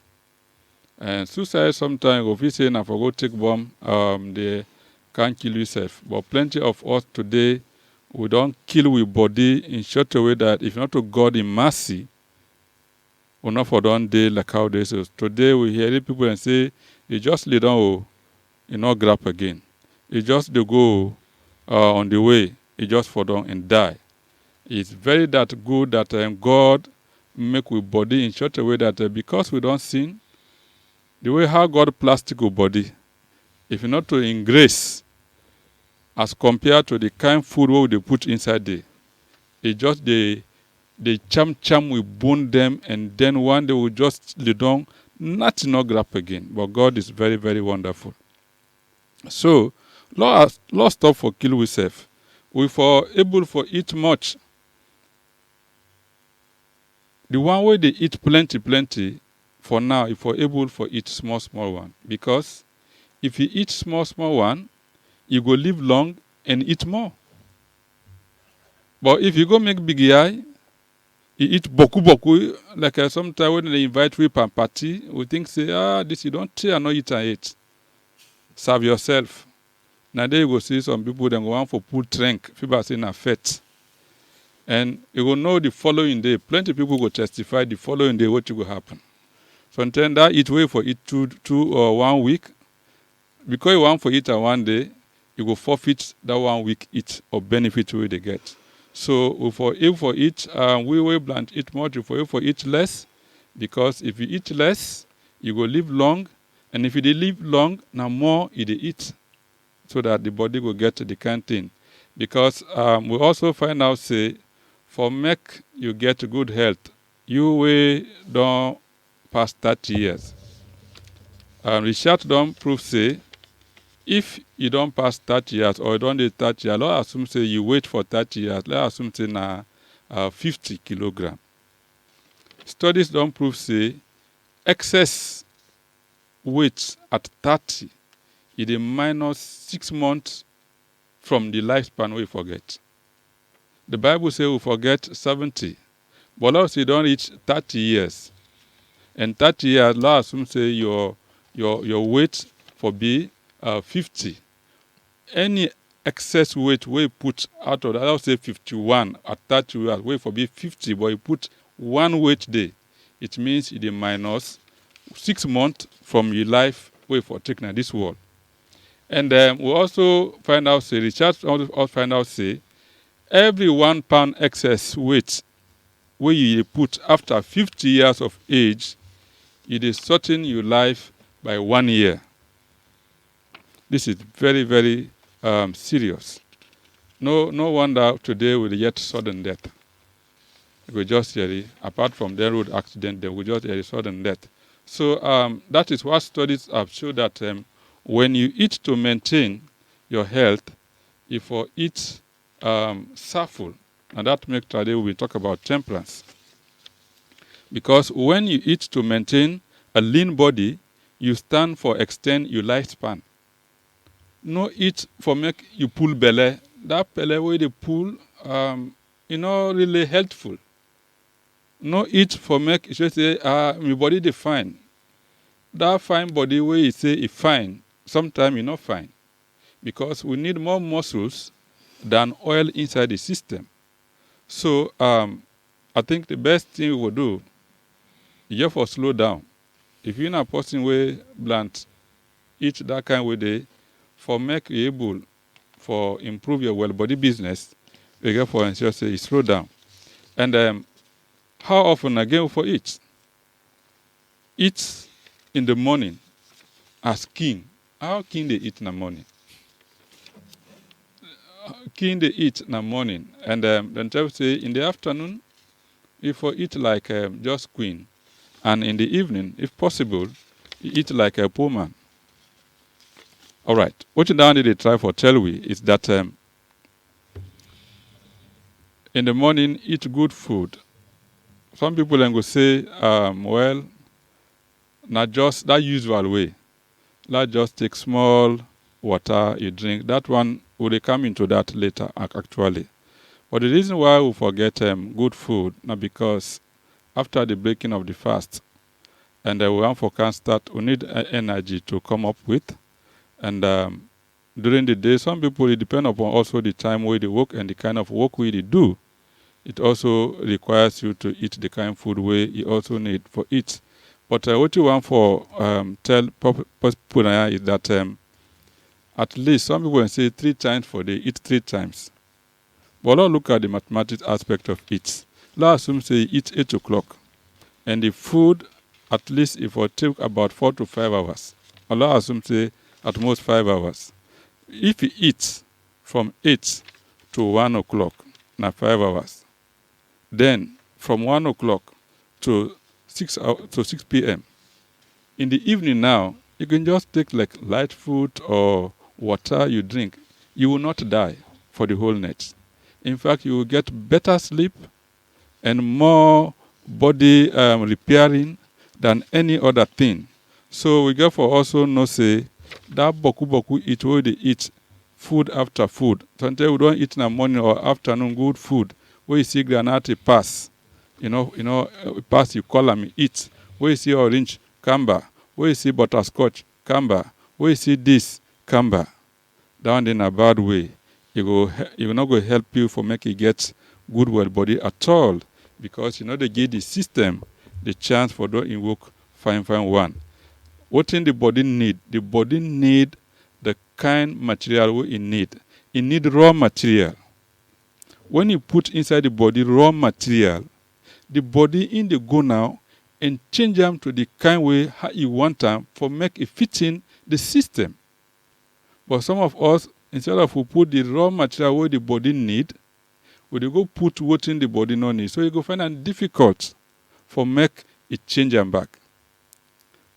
S4: And suicide sometimes, if you say I go take bomb, they can't kill yourself. But plenty of us today, we don't kill with body in such a way that if not to God in mercy, we're not for one day like how they say. Today we hear people and say, you just lay down, you not grab again. You just they go on the way, you just fall down and die. It's very that good that God make with body in such a way that because we don't sin, the way how God plastic with body, if not to in grace, as compared to the kind food wey they put inside there. It just they cham we bone them, and then one day we just lay down, nothing no grab again. But God is very, very wonderful. So, Lord stop for kill we self. We for able for eat much. The one way they eat plenty, for now, if we're able for eat small one. Because if you eat small one, you go live long and eat more. But if you go make big eye, you eat boku, like sometimes when they invite we pan party, we think say, this you don't tell, no eat and eat. Serve yourself. Now there you go see some people then go on for pull drink, people say na fete. And you will know the following day, plenty of people will testify the following day what will happen. So until that eat way for it two or 1 week, because you want for it one day, you will forfeit that 1 week eat or benefit way they get. So if for eat, we will plant eat much, if for eat less, because if you eat less, you will live long, and if you live long, now more you eat, so that the body will get the kind thing. Because we also find out say, for make you get good health, you will don't pass 30 years. Research don't prove say, if you don't pass 30 years or you don't do 30 years, let's assume say you wait for 30 years, let's assume say na 50 kilogram. Studies don't prove say excess weight at 30 is a minus 6 months from the lifespan we forget. The Bible says we forget 70, but let's say you don't reach 30 years. And 30 years, let's assume say your weight for be 50. Any excess weight we put out of that, let's say 51 at 30 years, we for be 50, but you put one weight day, it means it is minus 6 months from your life way for taking this world. And we also find out, say, research also find out, say, every 1 pound excess weight where you put after 50 years of age, it is shorten your life by 1 year. This is very, very serious. No wonder today we'll get sudden death. We just hear it. Apart from the road accident, we just hear sudden death. So that is what studies have shown that when you eat to maintain your health, if you eat soulful, and that makes today we talk about temperance. Because when you eat to maintain a lean body, you stand for extend your lifespan. No eat for make you pull belly. That belly where they pull, really helpful. No eat for make you should say, my body dey fine. That fine body where you say it fine, sometimes not fine. Because we need more muscles than oil inside the system. So I think the best thing we will do is just for slow down. If you're not a person where blunt, eat that kind of way, for make you able for improve your well body business, you get for ensure say you slow down. And how often again for eat? Eat in the morning as king. How king they eat in the morning? King they eat in the morning. And then tell say in the afternoon, if you eat like just queen. And in the evening, if possible, you eat like a poor man. All right. What you now need to try for tell we is that in the morning, eat good food. Some people then go say, well, not just that usual way. Not just take small water you drink. That one will come into that later, actually. But the reason why we forget good food, not because after the breaking of the fast, and we want for can start, we need energy to come up with. And during the day, some people, it depends upon also the time where they work and the kind of work we do. It also requires you to eat the kind of food where you also need for it. But what you want for tell people is that at least some people say 3 times for day, eat 3 times. But let's look at the mathematics aspect of it. Let's assume say eat 8 o'clock. And the food, at least if it take about 4 to 5 hours. Let's assume say at most 5 hours. If you eat from 8 to 1 o'clock, na 5 hours. Then from 1 o'clock to 6 p.m. In the evening now, you can just take like light food or water you drink. You will not die for the whole night. In fact, you will get better sleep and more body repairing than any other thing. So we therefore also know say that boku eat where they eat food after food. Sometimes we don't eat in the morning or afternoon good food. Where you see granite pass, pass you call them eat. Where you see orange camber, where you see butterscotch camber, where you see this camber. Down in a bad way, it will not go help you for make you get good well body at all, because they give the system the chance for to invoke fine one. What in the body need? The body need the kind material we it need. It need raw material. When you put inside the body raw material, the body in the go now and change them to the kind way how you want them for make it fit in the system. But some of us, instead of we put the raw material where the body need, we go put what in the body no need. So you go find it difficult for make it change them back.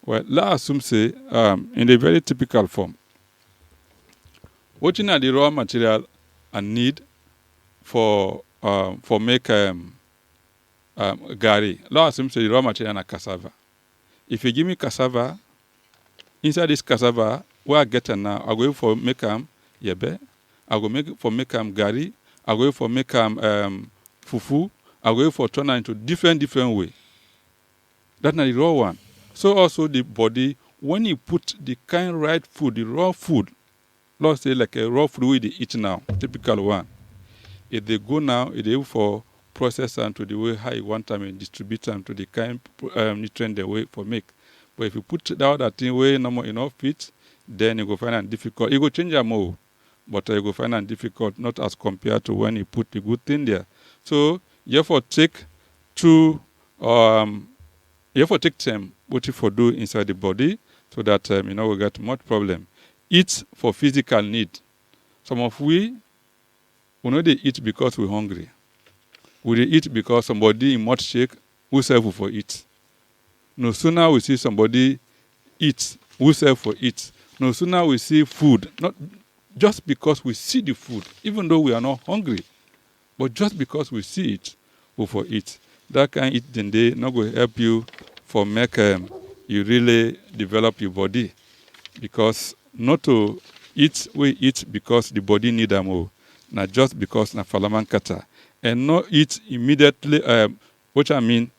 S4: Well, let's assume say in a very typical form, what in the raw material I need for make gari. Let's assume say the raw material na cassava. If you give me cassava, inside this cassava, where I get it now, I go for make yebe, I go make gari, I go for make fufu, I go for turn into different way. That's not the raw one. So also the body, when you put the kind right food, the raw food, let's say like a raw food we they eat now, typical one. If they go now, if they for process them to the way how you want them and distribute them to the kind nutrient the way for make. But if you put that other thing way normal enough fit, then you go find it difficult. You go change your more, but you go find it difficult, not as compared to when you put the good thing there. So you have to take time what you for do inside the body so that we get much problem. Eat for physical need. Some of we know they eat because we're hungry. We eat because somebody in much shake who serve for it. No sooner we see somebody eat, who serve for it. No sooner we see food, not just because we see the food, even though we are not hungry, but just because we see it, we for it. That kind of eat then they not going to help you for make you really develop your body, because not to eat we eat because the body need them more, not just because na falaman kata, and not eat immediately. What I mean,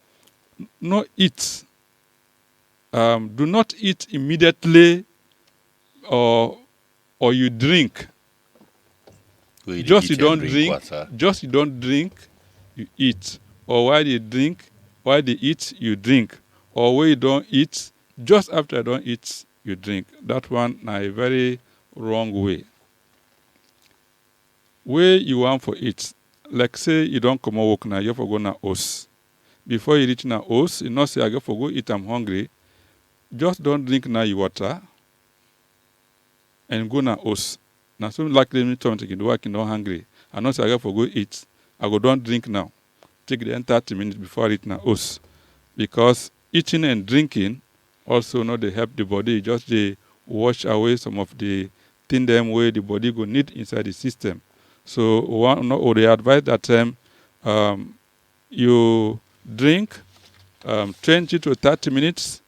S4: not eat. Do not eat immediately, or you drink. Just you don't drink. Just you don't drink, you eat. Or while you drink, while they eat, you drink. Or when you don't eat, just after you don't eat, you drink. That one na a very wrong way. Where you want for it, like say you don't come work now, you have to go na house. Before you reach na house, you not say I go for go eat, I'm hungry. Just don't drink now your water and go na house. Now so likely me turn to the work and not hungry. I not say I go for go eat. I go don't drink now. Take the 30 minutes before I eat na house. Because eating and drinking also not they help the body, just they wash away some of the thing them way the body go need inside the system. So or they advise that you drink 20 to 30 minutes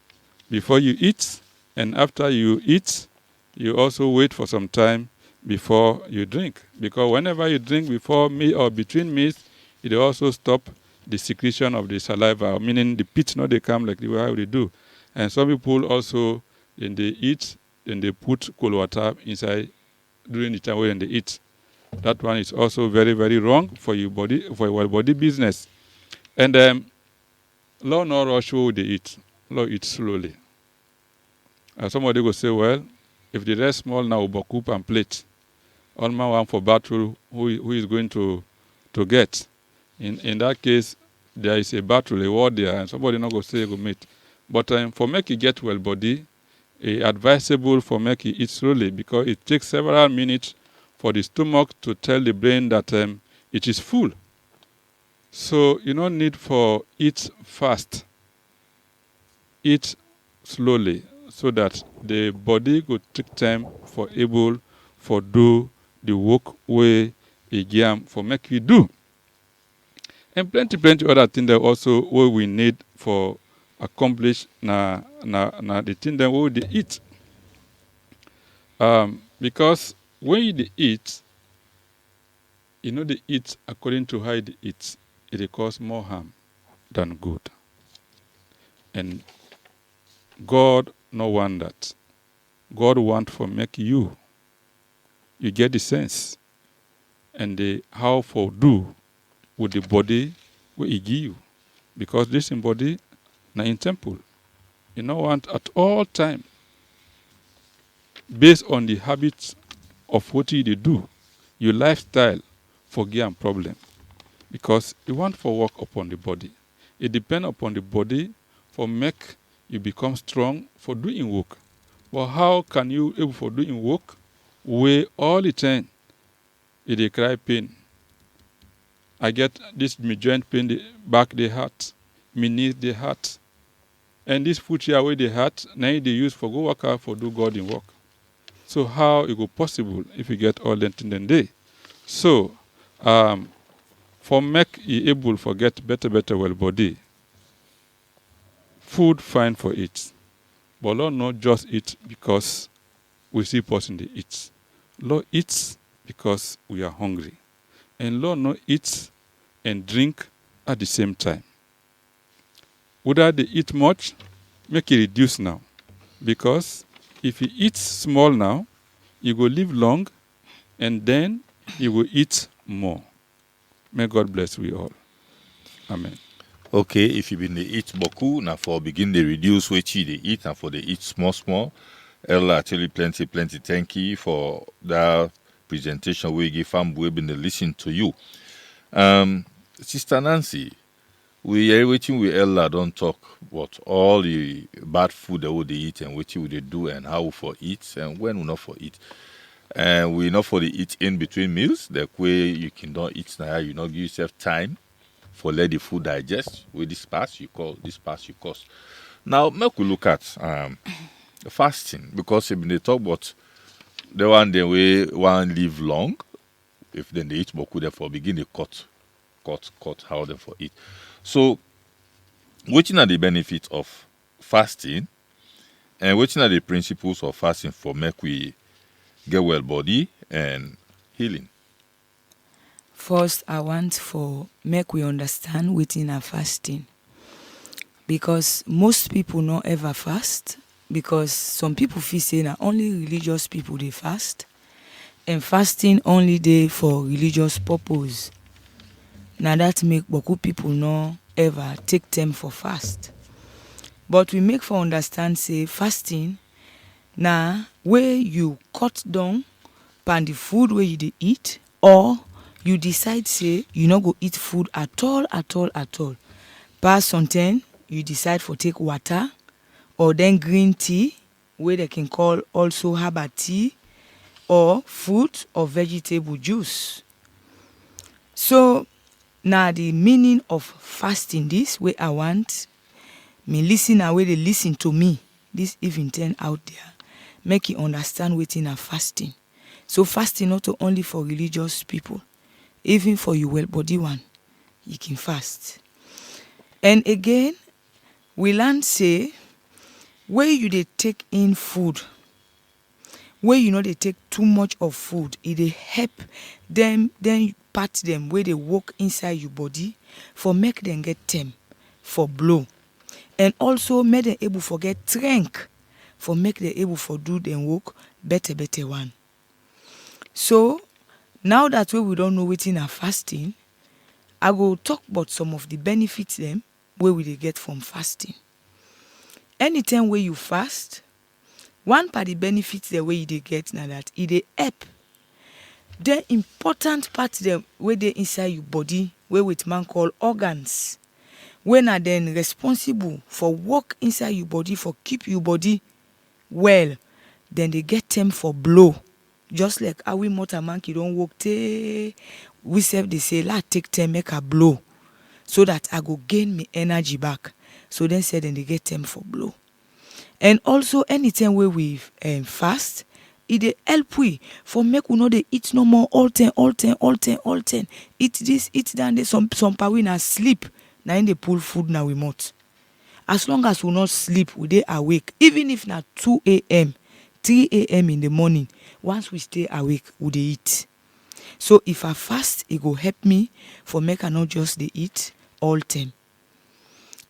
S4: before you eat, and after you eat, you also wait for some time before you drink. Because whenever you drink before meal or between meals, it also stop the secretion of the saliva, meaning the pits not they come like the way they do. And some people also, when they eat, then they put cold water inside during the time when they eat. That one is also very, very wrong for your body, for your body business. And law no rush what they eat. Law eat slowly. Somebody will say, well, if the rest small now, bokup and plate, all man want for battle, who is going to get? In that case, there is a battle, a war there, and somebody not go say go meet. But for make you get well body, advisable for make you eat slowly because it takes several minutes for the stomach to tell the brain that it is full. So you no need for eat fast. Eat slowly so that the body could take time for able for do the work way e give am for make you do. And plenty other things that also what we need for accomplish na the thing that we dey eat. Because when you dey eat, you know they eat according to how they eat, it dey cause more harm than good. And God no want that. God want for make you get the sense and the how for do with the body what he give you. Because this in body na in temple. You know want at all time based on the habits of what you dey do, your lifestyle for give am problem. Because you want for work upon the body. It depend upon the body for make you become strong for doing work. But how can you able for doing work where all the time it dey cry pain? I get this me joint pain, the back they hurt, me knees they hurt. And this foot here where they hurt, now they use for go work out for do God in work. So how it go possible if you get all that in the day? So for make you able for get better well body, food fine for it. But Lord not just eat because we see person they eat. Lord eats because we are hungry. And Lord not eat and drink at the same time. Whether they eat much, make it reduce now. Because if you eat small now, you will live long and then you will eat more. May God bless we all. Amen.
S2: Okay, if you been dey eat boku, now for begin they reduce what you they eat and for they eat small. Ella actually plenty. Thank you for that presentation we give fam we been listen to you. Sister Nancy, we are waiting with Ella don't talk about all the bad food that we they eat and what you they do and how for eat and when we not for eat. And we not for the eat in between meals. That way you can don't eat now, you not give yourself time for let the food digest. With this pass you cause. Now make we look at fasting because when they talk about the one the way one live long, if then they eat boku therefore begin they cut how they for eat. So what are the benefits of fasting and what are the principles of fasting for make we get well body and healing?
S5: First, I want for make we understand within our fasting. Because most people not ever fast. Because some people feel say na only religious people they fast. And fasting only dey for religious purpose. Now that make boku people no ever take time for fast. But we make for understand say fasting na where you cut down pan the food where you dey eat or you decide say you no go eat food at all. Past something you decide for take water or then green tea where they can call also herbal tea or fruit or vegetable juice. So now the meaning of fasting this way I want me listener where they listen to me this even 10 out there make you understand within a fasting. So fasting not only for religious people, even for you well body one, you can fast. And again, we learn say where you dey take in food, where you know they take too much of food, it dey help them then part them where they work inside your body for make them get them for blow. And also make them able for get strength for make them able for do them work better one. So now that way we don't know within our fasting, I go talk about some of the benefits them where we dey get from fasting. Anytime where you fast, one part the benefits the way you dey get now that it dey help the important part them where they inside your body where with man call organs when are then responsible for work inside your body for keep your body well, then they get them for blow. Just like how we motor monkey don't work, we self they say, la take them make a blow, so that I go gain me energy back. So then said, then they get them for blow. And also anytime where we fast, it dey help we for make we no dey eat no more all ten. Eat this, eat that. There some part we na sleep. Now in the pull food now we mouth. As long as we not sleep, we dey awake. Even if na 2 a.m., 3 a.m. in the morning, once we stay awake, we dey eat. So if I fast, it go help me for make I not just dey eat all time.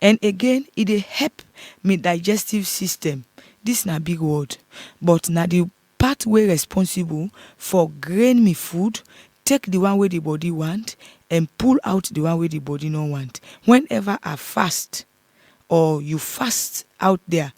S5: And again, it dey help me digestive system. This na big word, but na the part way responsible for grain me food, take the one way the body want, and pull out the one way the body no want. Whenever I fast, or you fast out there,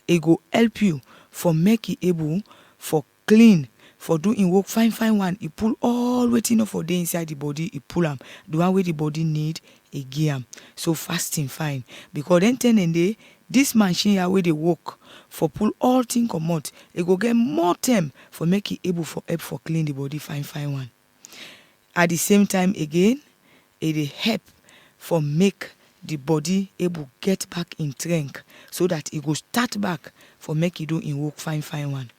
S5: it go help you for make it able for clean, for doing work fine one. It pull all waiting for the inside the body, it pull them. The one way the body need, it give them. So fasting fine. Because then 10 and day, this machine here where they work for pull all things come out, it go get more time for make it able for help for clean the body fine one. At the same time again, it dey help for make the body able get back in strength, so that it go start back for make it do in work fine one.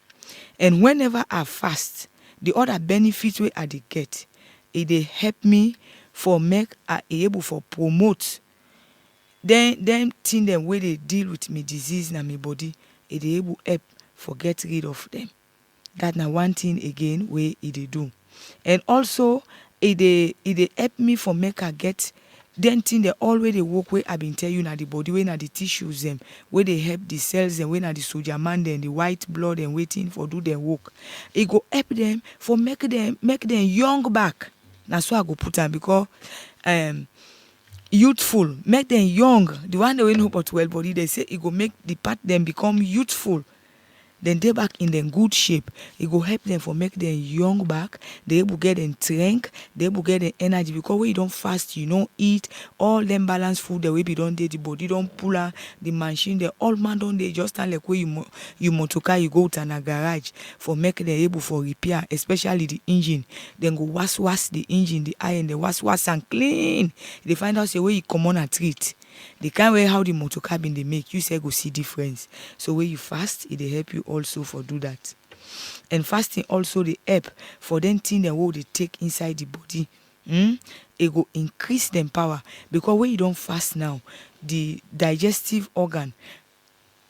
S5: And whenever I fast, the other benefits where I dey get, it dey help me for make I able for promote them thing them where they deal with me disease na my body, it dey able help for get rid of them. That na one thing again where it dey do. And also it dey help me for make I get then thing they already work where I been tell you na the body, where na the tissues them, where they help the cells and where na the soldier man then the white blood and waiting for do their work. It go help them for make them young back. That's why I go put them, because youthful, make them young. The one they will know about well body, they say it go make the part them become youthful. Then they back in them good shape. It go help them for make them young back. They able get them strength. They able get them energy. Because when you don't fast, you don't eat all them balanced food. The way you don't do, the body don't pull out the machine. The all man don't they just stand like where you motorcar, you go to a garage for make them able for repair, especially the engine. Then go wash the engine, the iron, the wash and clean. They find out the way you come on a treat. The kind way how the motor cabin they make, you say go see difference. So when you fast, it they help you also for do that. And fasting also they help for them thing that what they take inside the body. It go increase them power, because when you don't fast now, the digestive organ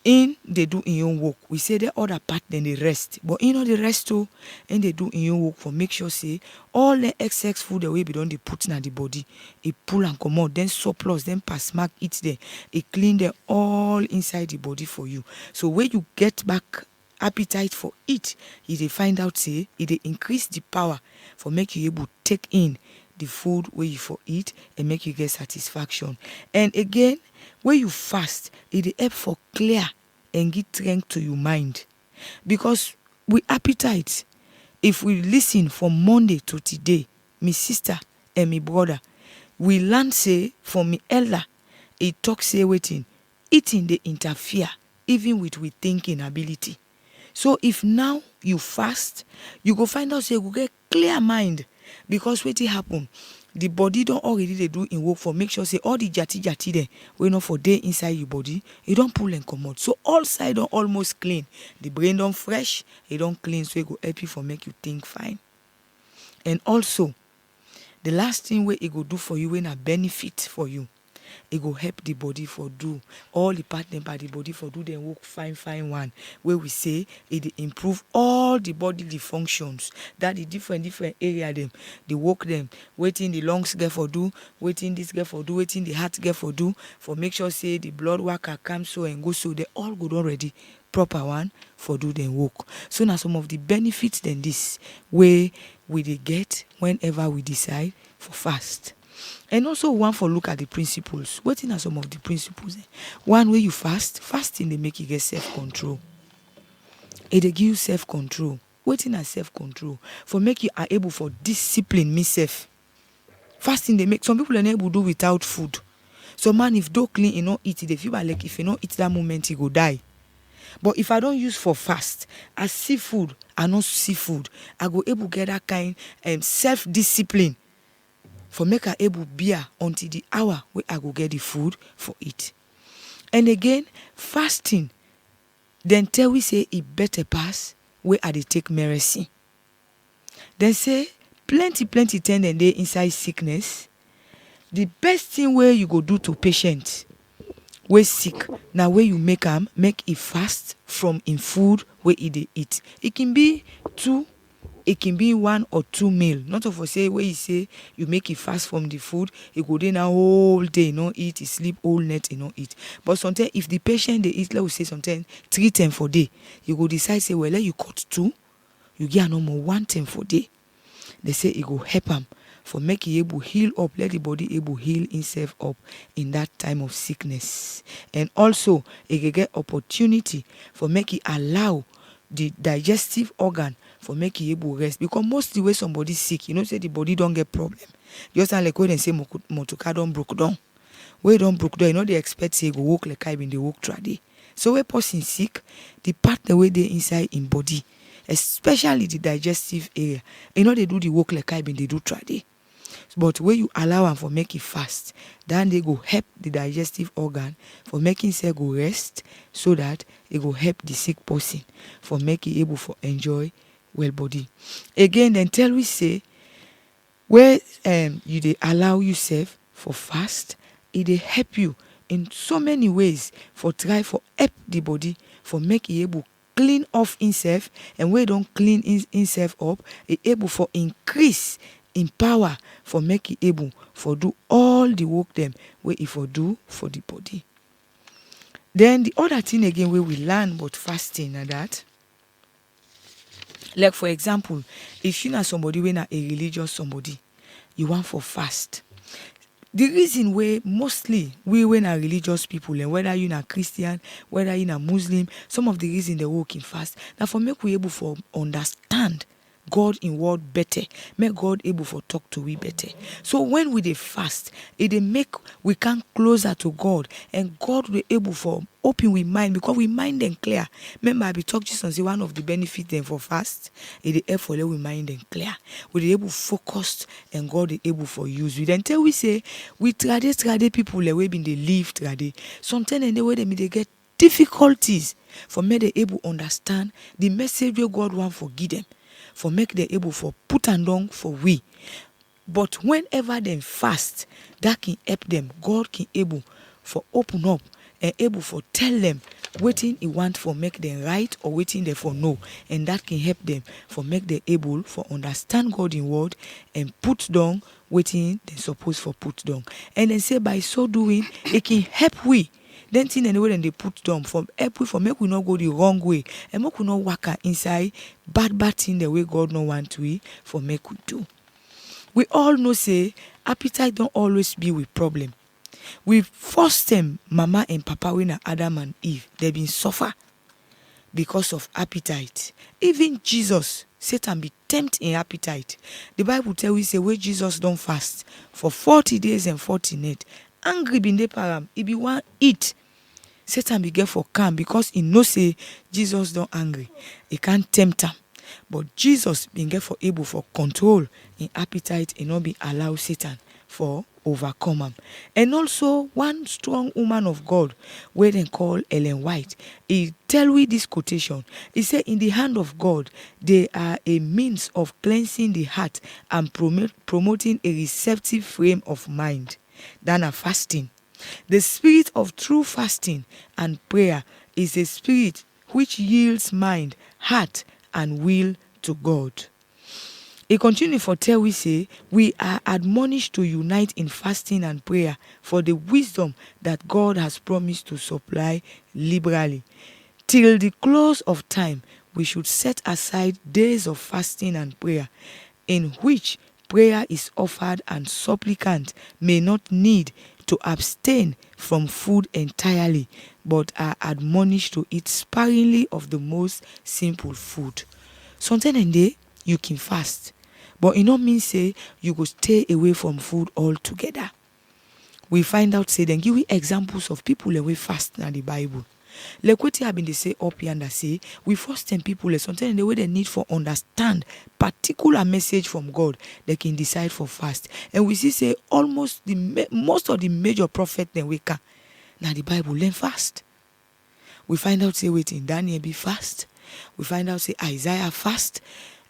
S5: they do in your work. We say the other part then they rest, but the rest too, and they do in your work for make sure say all the excess food the way we don't they put in the body, it pull and come out, then surplus, then pass mark it there, it clean them all inside the body for you. So when you get back appetite for it, they find out say it they increase the power for make you able to take in the food where you for eat and make you get satisfaction. And again, when you fast, it help for clear and give strength to your mind. Because we appetite, if we listen from Monday to today, my sister and my brother, we learn say from me elder, it talk say waiting, eating they interfere even with we thinking ability. So if now you fast, you go find out say you go get clear mind, because what happen, the body don't already they do in work for make sure say all the jati there we not for day inside your body, you don't pull and come out. So all side don't almost clean, the brain don't fresh, it don't clean, so it go help you for make you think fine. And also the last thing where it go do for you when a benefit for you, it go help the body for do all the part them by the body for do them work fine one, where we say it improve all the bodily functions, that the different area them they work them, waiting the lungs get for do, waiting this get for do, waiting the heart get for do, for make sure say the blood worker comes so and go, so they all good already proper one for do them work. So now some of the benefits then this way we they get whenever we decide for fast. And also one for look at the principles. What are some of the principles? One, way you fasting they make you get self-control. It they give you self-control. Waiting at self-control for make you are able for discipline myself. Fasting they make some people are able to do without food. So man, if don't clean, you know eat, they feel like if you don't eat that moment, you go die. But if I don't use for fast, as seafood, I not seafood, I go able get that kind self-discipline for make I able bear until the hour where I go get the food for it. And again, fasting, then tell we say it better pass where I dey take MERESIN. Then say plenty thing and they inside sickness. The best thing where you go do to patient wey sick, now where you make it fast from in food where they eat. It can be 2, it can be 1 or 2 meal. Not of say where you say you make it fast from the food, you go there now whole day, no eat, you sleep all night, you no eat. But sometimes if the patient they eat, let us say sometimes 3 times for day, you go decide say, well, let you cut 2, you get no more 1 time for day. They say it go help them for make it able heal up, let the body able heal itself up in that time of sickness. And also it can get opportunity for make it allow the digestive organ for make it able rest. Because mostly when somebody sick, you know, say the body don't get problem. Just like when they say motor don't broke down. When it don't broke down, you know they expect say go walk like I been they walk trade. So when person sick, the part the way they inside in body, especially the digestive area, you know they do the work like I been they do trade. But when you allow them for make it fast, then they go help the digestive organ for making cell go rest, so that it go help the sick person for making able for enjoy well body. Again, then tell we say where you they allow yourself for fast, it they help you in so many ways for try for help the body for make it able clean off himself, and where don't clean himself up, it able for increase in power for make it able for do all the work them where it for do for the body. Then the other thing again where we learn about fasting and that, like for example, if you know somebody when a religious somebody, you want for fast. The reason where mostly we when are religious people, and whether you're a Christian, whether you're a Muslim, some of the reason they work in fast, now for make we able for understand God in word better, make God able for talk to we better. So when we dey fast, it dey make we come closer to God, and God will able for open we mind, because we mind them clear. Remember I be talk Jesus say one of the benefits them for fast, it dey help for let we mind them clear. We dey able focused, and God is able for use. We then tell we say we trade people the way been they live trade. Sometimes in the way they get difficulties for make they able understand the message where God want for give them, for make they able for put and down for we. But whenever they fast, that can help them. God can able for open up and able for tell them waiting he want for make them right or waiting they for no, and that can help them for make them able for understand God in word and put down waiting they supposed for put down. And then say by so doing it can help we. Then thing anyway then they put down from help we for make we not go the wrong way, and make we not work inside bad thing the way God no want to for make we do. We all know say appetite don't always be with problem. We forced them, mama and papa when Adam and Eve, they been suffer because of appetite. Even Jesus, Satan be tempted in appetite. The Bible tell we say where Jesus don't fast for 40 days and 40 nights. Angry bin dey param, he be want eat. Satan be get for calm because he know say Jesus don't angry. He can't tempt him. But Jesus been get for able for control in appetite and not be allow Satan for overcome him. And also one strong woman of God, where they call Ellen White, he tell we this quotation. He said, in the hand of God, they are a means of cleansing the heart and promoting a receptive frame of mind than a fasting. The spirit of true fasting and prayer is a spirit which yields mind, heart, and will to God. He continued for tell we say, we are admonished to unite in fasting and prayer for the wisdom that God has promised to supply liberally. Till the close of time, we should set aside days of fasting and prayer, in which prayer is offered and supplicant may not need to abstain from food entirely, but are admonished to eat sparingly of the most simple food. Sometimes in day you can fast, but it not mean say you go stay away from food altogether. We find out say then give we examples of people away fast in the Bible. Like what I been they say up here and I say we first tell people sometimes the way they need for understand particular message from God, they can decide for fast. And we see say almost most of the major prophet then we can. Now the Bible learn fast. We find out say wait in Daniel be fast. We find out say Isaiah fast,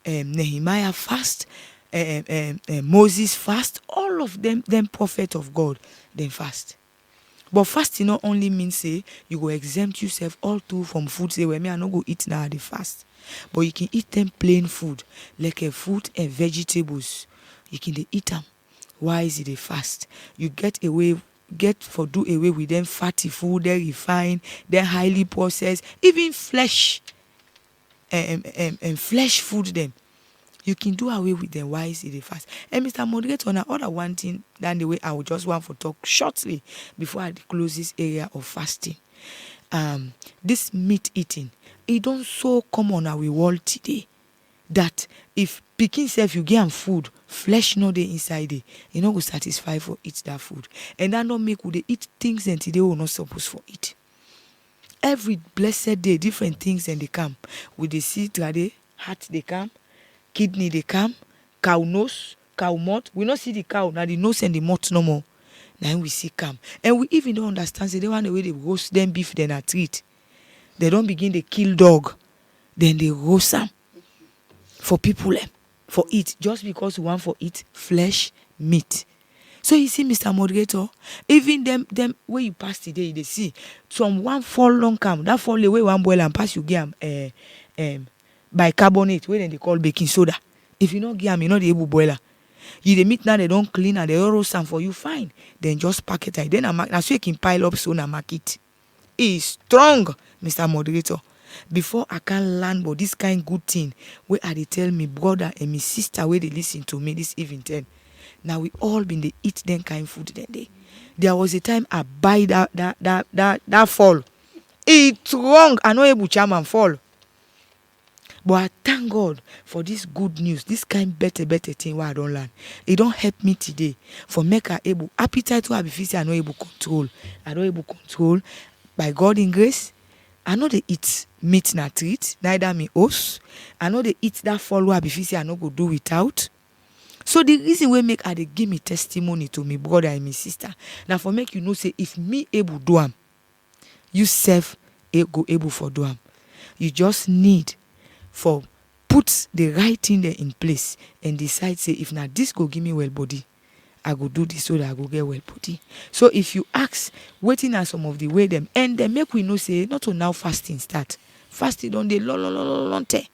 S5: Nehemiah fast, Moses fast. All of them prophet of God, then fast. But fasting not only means say you go exempt yourself all through from food. Say well, me I no go eat now the fast, but you can eat them plain food like a fruit and vegetables. You can eat them. Why is it a fast? You get do away with them fatty food, they refined, they highly processed, even flesh and flesh food them. You can do away with them. Why is it a fast? And Mr. Moderator, now other one thing than the way I would just want to talk shortly before I close this area of fasting. This meat eating, it don't so common on our world today that if picking self you get food, flesh no dey inside it, you know go satisfy for eat that food. And that don't make they eat things and today we're not supposed for it. Every blessed day, different things and they come. With the seed today, heart they come, kidney they come, cow nose, cow mouth. We not see the cow, now the nose and the mouth no more. Now we see come. And we even don't understand, say they want the way they roast them beef, then a treat. They don't begin to kill dog, then they roast them for people for eat, just because we want for eat flesh, meat. So you see, Mr. Moderator, even them where you pass today, they see some one fall long come, that fall away one boil and pass you get bicarbonate, where then they call baking soda. If you don't get them, you know the able boiler. You the meat now they don't clean and they roast some for you fine. Then just pack it. Then now so you can pile up so na market. It's strong, Mr. Moderator. Before I can learn about this kind good thing, where they tell me brother and my sister where they listen to me this evening. Now we all been they eat them kind food that day. There was a time I buy that fall. It's wrong. I know able chairman fall. But I thank God for this good news, this kind better thing where I don't learn. It don't help me today for make I able appetite to have I know able control. I don't able control by God in grace. I know they eat meat na treat, neither me os. I know they eat that follow up if I no go do without. So the reason we make they give me testimony to me brother and my sister. Now for make you know say if me able do am, you self go able for do am. You just need for put the right thing there in place and decide say if now this go give me well body, I go do this so that I go get well body. So if you ask, waiting at some of the way them and then make we know say not to now fasting start. Fasting don't they long time.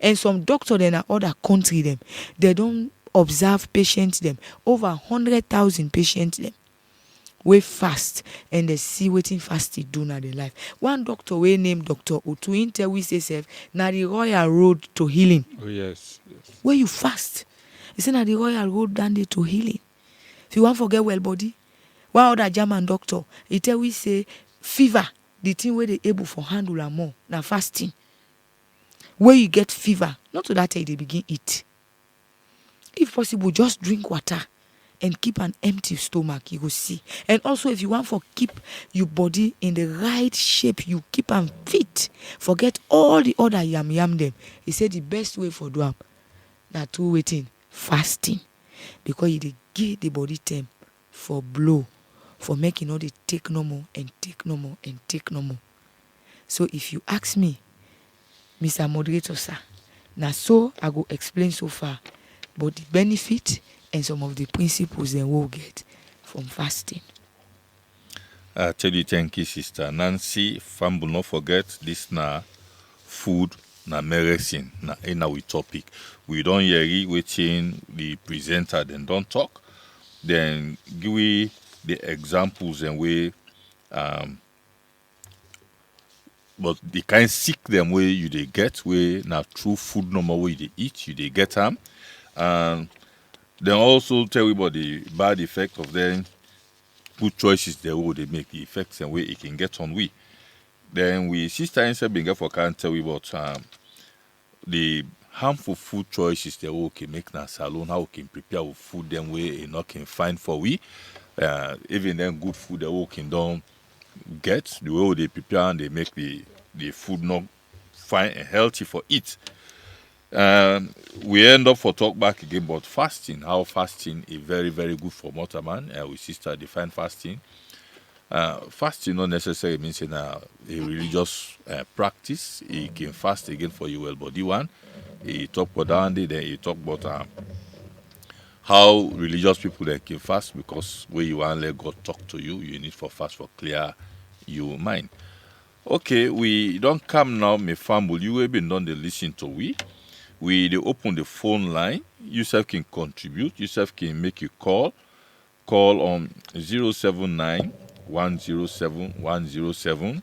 S5: And some doctor in other country them, they don't observe patients them over 100,000 patients them. We fast and they see waiting fasting do na their life. One doctor we named Dr. Otu tell we say self na the royal road to healing.
S4: Oh yes.
S5: Where you fast, you say na the royal road down there to healing. If you want to forget well body, one other German doctor, he tell we say fever, the thing where they able for handle and more, now fasting. Where you get fever, not to that time they begin eat. If possible, just drink water and keep an empty stomach, you go see. And also if you want to keep your body in the right shape, you keep them fit. Forget all the other yam them. He said the best way for do am na to waiting, fasting. Because you give the body time for blow, for making all the take no more and take no more and take no more. So if you ask me, Mr. Moderator, sir, now so I go explain so far, but the benefit and some of the principles they will get from fasting.
S2: I tell you, thank you, Sister Nancy. Fam will not forget this na food na MERESIN na in our topic. We don't hear it waiting the presenter then don't talk. Then give we the examples and way but the kind sick them way you they get way now true food normal way they eat you they get them. And then also tell you about the bad effect of them good choices they will they make the effects and way it can get on we. Then we sister inside being for can tell you about the harmful food choices they will can make na salon, how we can prepare our food them way not can find for we. Even then good food they will can don't get, the way they prepare and they make the food not fine and healthy for it. We end up for talk back again about fasting. How fasting is very, very good for mortal man. We sister define fasting. Fasting not necessarily means in a religious practice. He can fast again for your well body one. He talk about that, and then he talk about how religious people they can fast, because when you want to let God talk to you, you need for fast for clear your mind. Okay, we don't come now, my family. You have been done the listen to we. We they open the phone line. Yourself can contribute. Yourself can make a call. Call on 079 107 107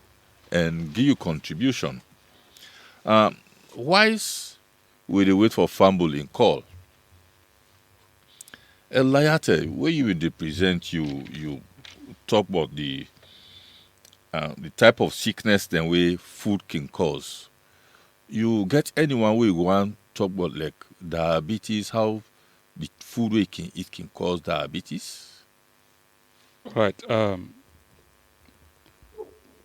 S2: and give you contribution. Wise will they wait for fumble in call. Eliate, where you will present you talk about the type of sickness then way food can cause. You get anyone where you want talk about like diabetes, how the food we can eat can cause diabetes?
S4: Right.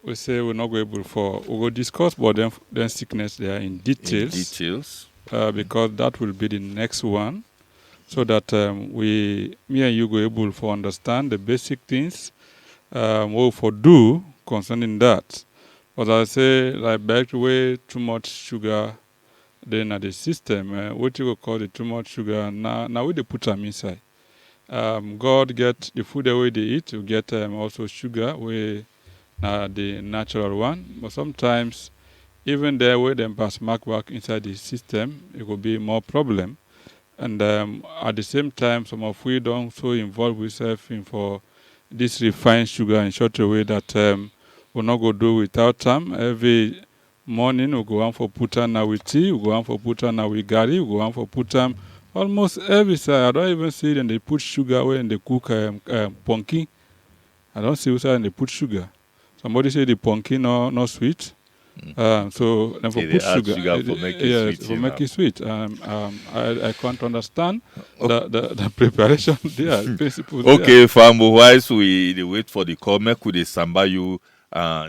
S4: We say we're not going able for. We will discuss about them sickness there in details. Because that will be the next one, so that me and you go able for understand the basic things what we for do concerning that. But I say like back way too much sugar then at the system. What you go call it too much sugar now we they put them inside. God get the food the way they eat. You get also sugar we the natural one. But sometimes even there where them pass mark back inside the system, it will be more problem. And at the same time, some of we don't so involve ourselves in for this refined sugar in such a way that we'll not go do without them. Every morning we go on for put on now with tea, we go on for put on now with gari, we go on for put on almost every side. I don't even see them they put sugar away and they cook pumpkin. I don't see outside and they put sugar. Somebody say the pumpkin no sweet. So then for put sugar
S2: for make it sweet.
S4: For make it sweet. I can't understand the preparation there, principles.
S2: Okay, Fambo, whilst we wait for the call, make we samba you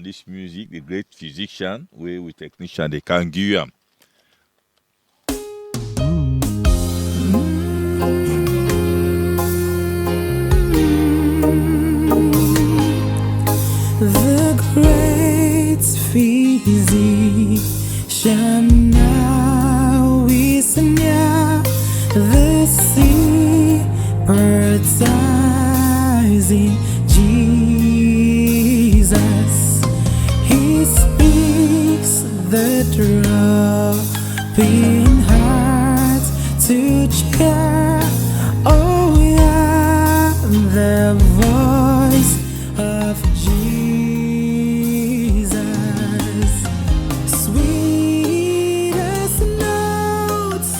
S2: this music, the great physician, we technician, they can give you.
S6: The great physician now is near the sympathizing Jesus. He speaks the dropping heart to cheer. Oh yeah, the voice of Jesus, sweetest notes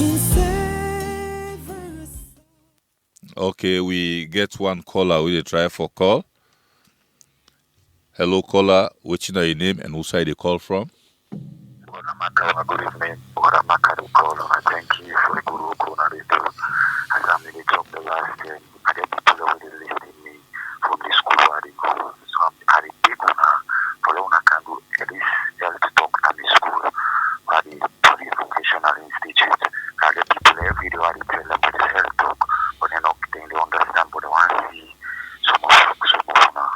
S6: in savors.
S2: Okay, we get one caller. We try for call. Hello, caller. What's your name and who side they call from?
S8: Good evening. What am I going call? I thank you for the good work on it. As I'm in the job the last time, I get people already listing me from the school where they go. So I'm at a big one. For long I can go at least health talk at the school where they do the vocational institute. I get people every day where they tell them about the health talk, but they don't think they understand, but they want to see some of them.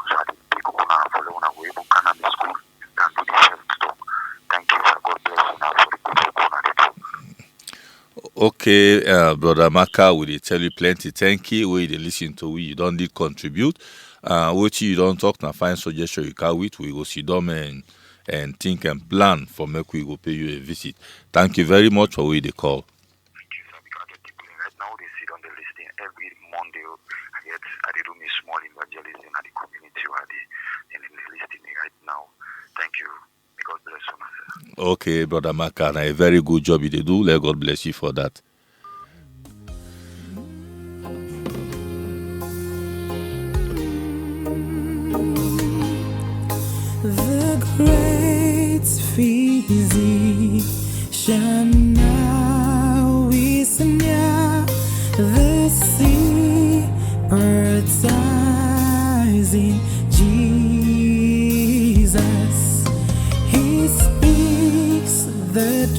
S8: So at the big one, for long I go able to the school and do the health talk. Thank you for God bless you now for the good work on it.
S2: Okay, brother Maka, we tell you plenty. Thank you. We listen to we. You don't need contribute. What you don't talk now, find suggestion you can with. We go see them and think and plan for make we go pay you a visit. Thank you very much for we the call.
S8: Thank you, sir. Because I get people right now, they sit on the listing every Monday. I do me small evangelism at the community where they listing me right now. Thank you. May God bless you, sir.
S2: Okay, brother Maka, and a very good job you dey do. Let God bless you for that.
S6: The great physician now is near the sympathizing Jesus.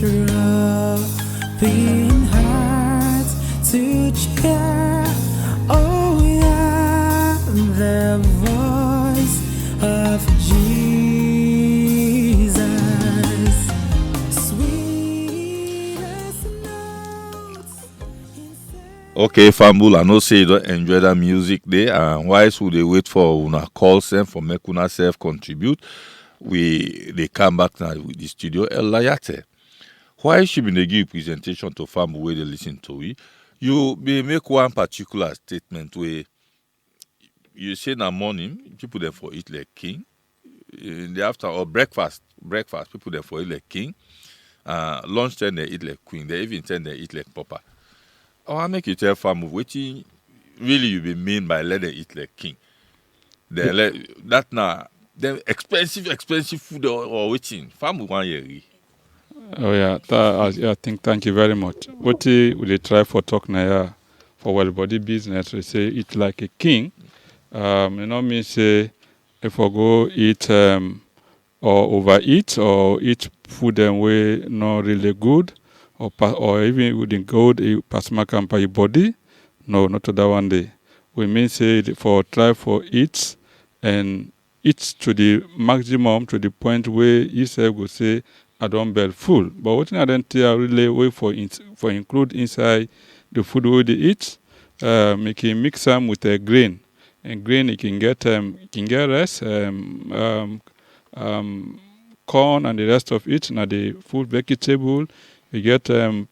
S6: throbbing heart to cheer. Oh yeah, the voice of Jesus, sweetest notes in
S2: Okay, Fambul, I know say you don't enjoy that music there. And why should they wait for una call them for make una self contribute? They come back now with the studio El Layate. Why should they give presentation to Fambul where they listen to it? You may make one particular statement where you say in the morning, people there for eat like king. In the after or breakfast, people there for eat like king. Lunch time they eat like queen. They even time they eat like papa. I make you tell Fambul wetin really you be mean by let them eat like king. Then that now them expensive food or waiting. Fambul 1 year.
S4: Oh yeah, I think thank you very much. What we dey try for talk na yeah, for well body business we say eat like a king. You know mean say if I go eat or overeat or eat food them way not really good or even wouldn't good pass my your body. No, not to that one day. We mean say for try for eat and eat to the maximum to the point where you say go say I don't bell full. But what I don't tell really way for include inside the food we they eat, you can mix them with a grain. And grain you can get rice, corn and the rest of it. Now the food vegetable, you get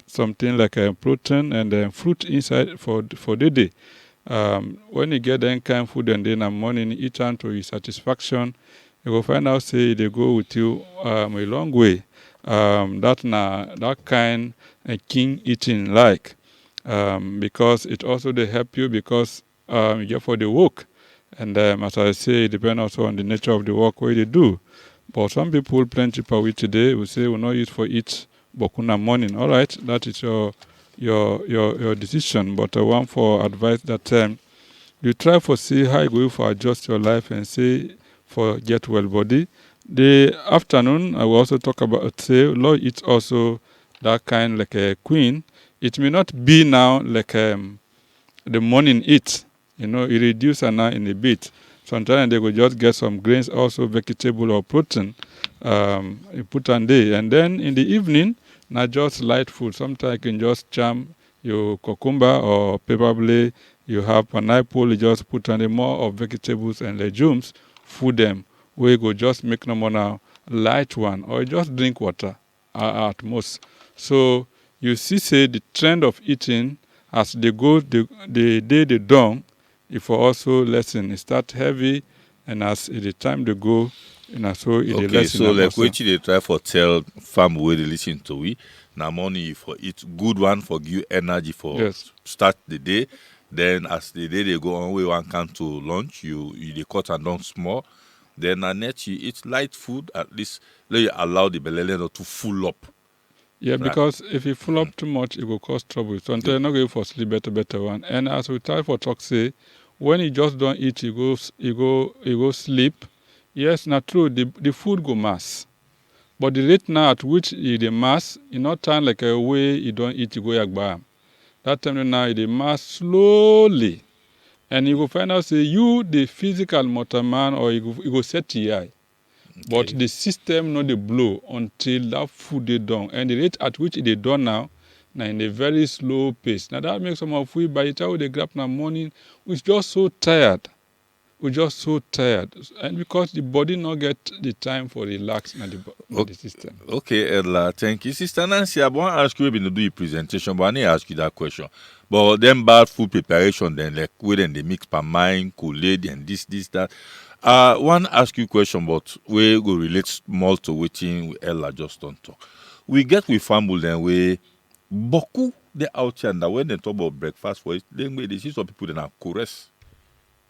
S4: something like a protein and fruit inside for the day. When you get that kind of food and then in the morning eat unto your satisfaction, you will find out say they go with you a long way. That kind of king eating like because it also they help you because you get for the work. And as I say, it depends also on the nature of the work where they do. But some people, plenty per week today, will say, will not use for eat bokuna morning. All right, that is your decision. But I want for advice that you try for see how you go for adjust your life and say for get well body. The afternoon, I will also talk about say, Lord, eat also that kind like a queen. It may not be now like the morning eat. You know, it reduce now in a bit. Sometimes they will just get some grains, also vegetable or protein, you put on there. And then in the evening, not just light food. Sometimes you can just jam your cucumber or probably you have pineapple, you just put on the more of vegetables and legumes, food them. We go just make no more now light one or just drink water at most. So you see, say the trend of eating as they go, the day they done, if also lessen, it start heavy, and as the time they go, so it
S2: Okay,
S4: lessen.
S2: so like
S4: also.
S2: wetin they try for tell farm where they listen to we. Now morning for eat good one for give you energy for
S4: Yes.
S2: start the day. Then as the day they go on, we one come to lunch. You they cut and down small. Then next you eat light food at least. Let you allow the belly not to full up.
S4: Yeah,
S2: Right.
S4: because if you full up too much, it will cause trouble. So until you're not going for sleep, better one. And as we try for talk say, when you just don't eat, you go sleep. Yes, not true. The food go mass. But the rate now at which the mass, not time like a way you don't eat, you go yagba. That time now the mass slowly. And you go find out say you the physical motor man or you go set TI. But the system not the blow until that food they done. And the rate at which they done now in a very slow pace. Now that makes some of we by the time they grab in the morning, we're just so tired. And because the body not get the time for relax in the system.
S2: Okay, Edla, thank you. Sister Nancy, I want to ask you when you do your presentation, but I need to ask you that question. But then bad food preparation, then like when they mix palmine, Kool-Aid, and this, that. I want to ask you a question, but we go relate more to what Ella just don't talk. We get with family then we boku they out here and when they talk about breakfast for it, then they see some people that are chorus.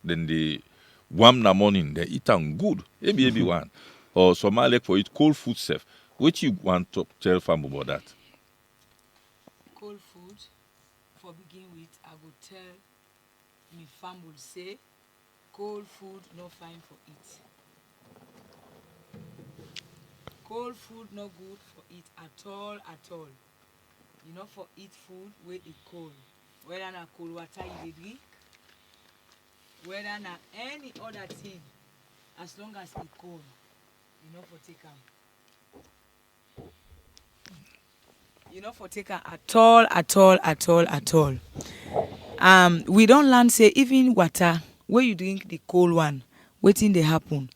S2: Then they warm in the morning, they eat them good. Maybe one. Or some like for it cold food safe. What you want to tell family about that?
S5: Cold food, for begin with, I go tell me farm will say, cold food no fine for eat. Cold food no good for eat at all at all. You know for eat food wey e cold. Whether na cold water you dey drink, whether na any other thing, as long as e cold, you no for take am. You no for take am at all at all at all at all. We don learn say even water wey you drink the cold one, wetin dey happen?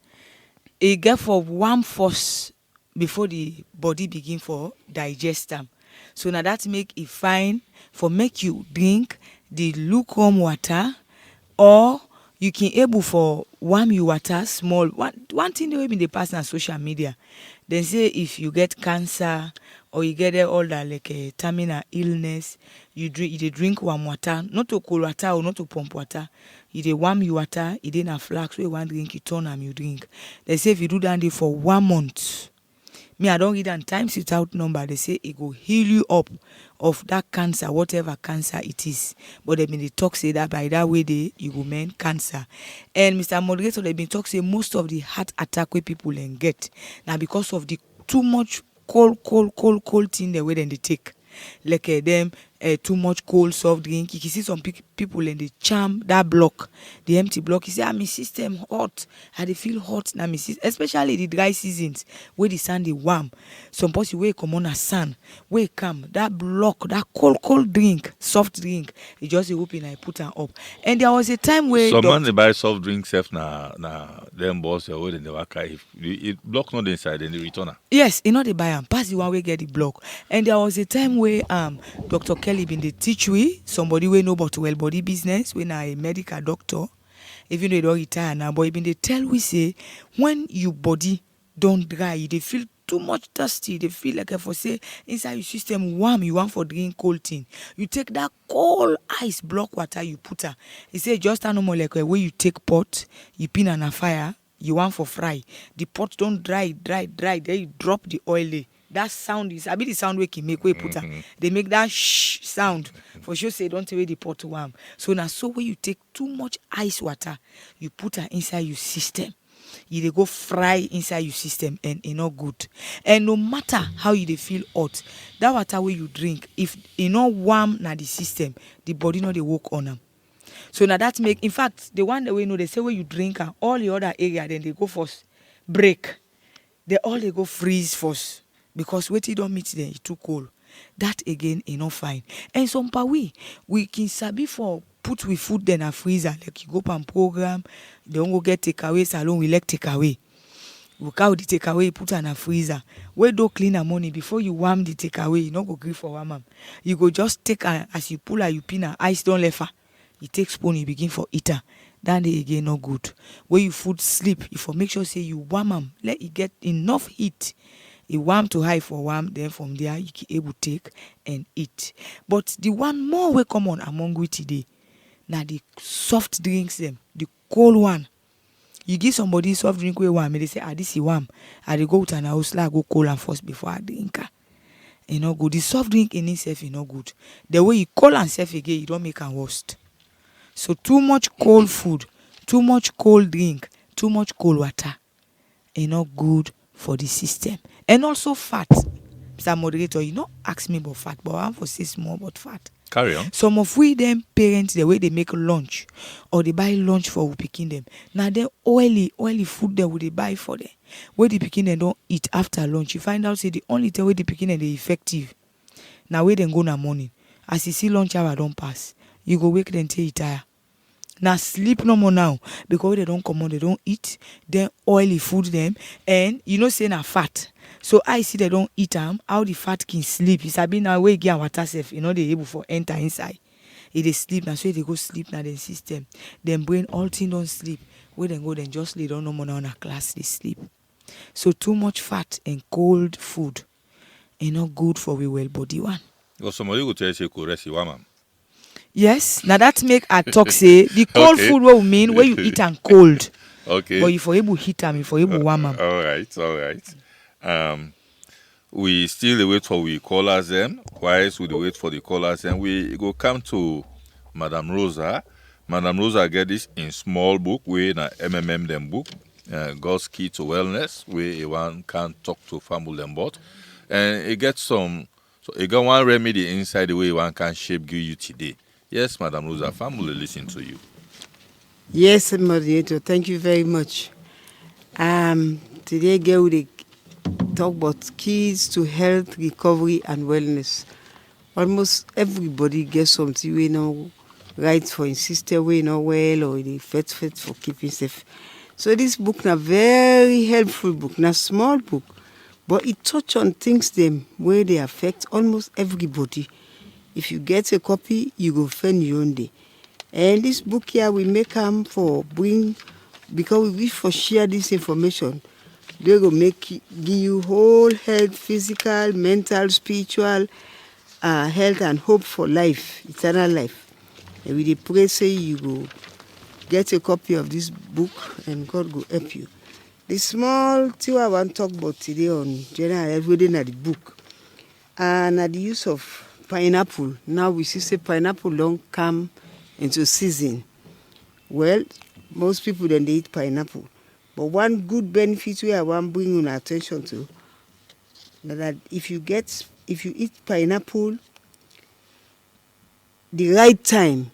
S5: E get for warm first before the body begin for digest am. So na that make e fine for make you drink the lukewarm water, or you can able for warm you water small. One thing wey been dey pass na social media. Dem say if you get cancer or you get all that like a terminal illness, you dey drink warm water, not to cold water or not to pump water. You dey warm your water, e dey na flask wey you wan drink, you turn am, you drink. They say if you do that day for 1 month, me I don read am times without number, they say it go heal you up of that cancer, whatever cancer it is. But they been dey talk say that by that way you go mend cancer. And Mr. Moderator, they been talk say most of the heart attack wey people get na because of the too much cold thing the way dem dey take. Like them too much cold soft drink. You can see some people in the charm that block, the empty block. You say, my system hot. I dey feel hot now, my system. Especially the dry seasons where the sun dey warm. Some person wey come on a sun, wey come that block, that cold drink, soft drink. You just open and put am up. And there was a time where
S2: someone they buy soft drink self na them boss or in the waka. If it block not inside, then they return am.
S5: Yes, you know they buy am. Pass the one way get the block. And there was a time where Dr. Kelly been dey teach we somebody we know about well body business, when a medical doctor, even though he don't retire now, but he been dey tell we say when your body don't dry, they feel too much thirsty, they feel like if I say inside your system warm, you want for drink cold thing. You take that cold ice block water, you put her. He say just normal like where you take pot, you pin on a fire, you want for fry. The pot don't dry, then you drop the oil. That sound is the sound we can make we put her. They make that shh sound for sure. Say don't away the pot warm. So now so when you take too much ice water, you put her inside your system. You dey go fry inside your system and e not good. And no matter how you dey feel hot, that water wey you drink, if e not warm na the system, the body no dey work on them. So now that make, in fact, the one that we know, they say when you drink and all the other area, then they go first break. They all they go freeze first because what you don't meet them, it's too cold. That again is not fine. And some we can sabi for put with food then a freezer, like you go pan program, they don't go get takeaway salon, we like takeaway. We carry the takeaway, put in a freezer. We do clean a money before you warm the takeaway, you not go grip for warm. You go just take as you pull you pin a ice don't left her. You take spoon, you begin for eater. That day again not good. When you food sleep, you for make sure say you warm them, let it get enough heat. You warm to high for warm, then from there you can able to take and eat. But the one more we come on among we today, now the soft drinks them, the cold one. You give somebody soft drink we warm, and they say, this is warm. I dey go to an house like go cold and first before I drink. You know good. The soft drink in itself is not good. The way you cold and self again, you don't make it worst. So too much cold food, too much cold drink, too much cold water, is not good for the system. And also fat. Mr. Moderator, you not ask me about fat, but I want to say small about fat.
S2: Carry on.
S5: Some of we them parents, the way they make lunch or they buy lunch for we picking them. Now they oily food that they buy for them. Where the picking them don't eat after lunch. You find out say the only time where the picking them they effective. Now where they go in the morning. As you see lunch hour don't pass, you go wake them till you tire. Now sleep no more now because they don't come on, they don't eat. Then oily food them and you know say na fat. So I see they don't eat them. How the fat can sleep? It's a bit now where get water safe. You know they able for enter inside. If they sleep now, so they go sleep now. Then system, then brain all thing don't sleep. Where they go then just lay down no more now on a class they sleep. So too much fat and cold food is not good for we well body one.
S2: Well, somebody will tell you to rest your mom.
S5: Yes, now that make a talk say the cold
S2: Okay.
S5: food what we mean where you eat and cold.
S2: Okay.
S5: But if you able heat them, if you able warm them.
S2: All right. We still wait for we callers then. Whilst we wait for the callers then, we go come to Madam Rosa. Madam Rosa get this in small book, we na MMM them book. God's key to wellness, where one can talk to family about, and it gets some. So it got one remedy inside the way one can shape give you today. Yes, Madam Rosa, family listen to you.
S3: Yes, moderator. Thank you very much. Today, girl, we talk about keys to health, recovery, and wellness. Almost everybody gets something we know right for his sister we know well or the fit for keeping safe. So this book na very helpful book, na small book, but it touch on things them where they affect almost everybody. If you get a copy, you go find your own day. And this book here we make them for bring because we wish for share this information. They go give you whole health, physical, mental, spiritual, health and hope for life, eternal life. And we dey pray say you go get a copy of this book and God will help you. The small thing I want to talk about today on general health within the book and the use of pineapple. Now we see say pineapple don't come into season. Well, most people then they eat pineapple. But one good benefit we I want bring your attention to that if you eat pineapple the right time,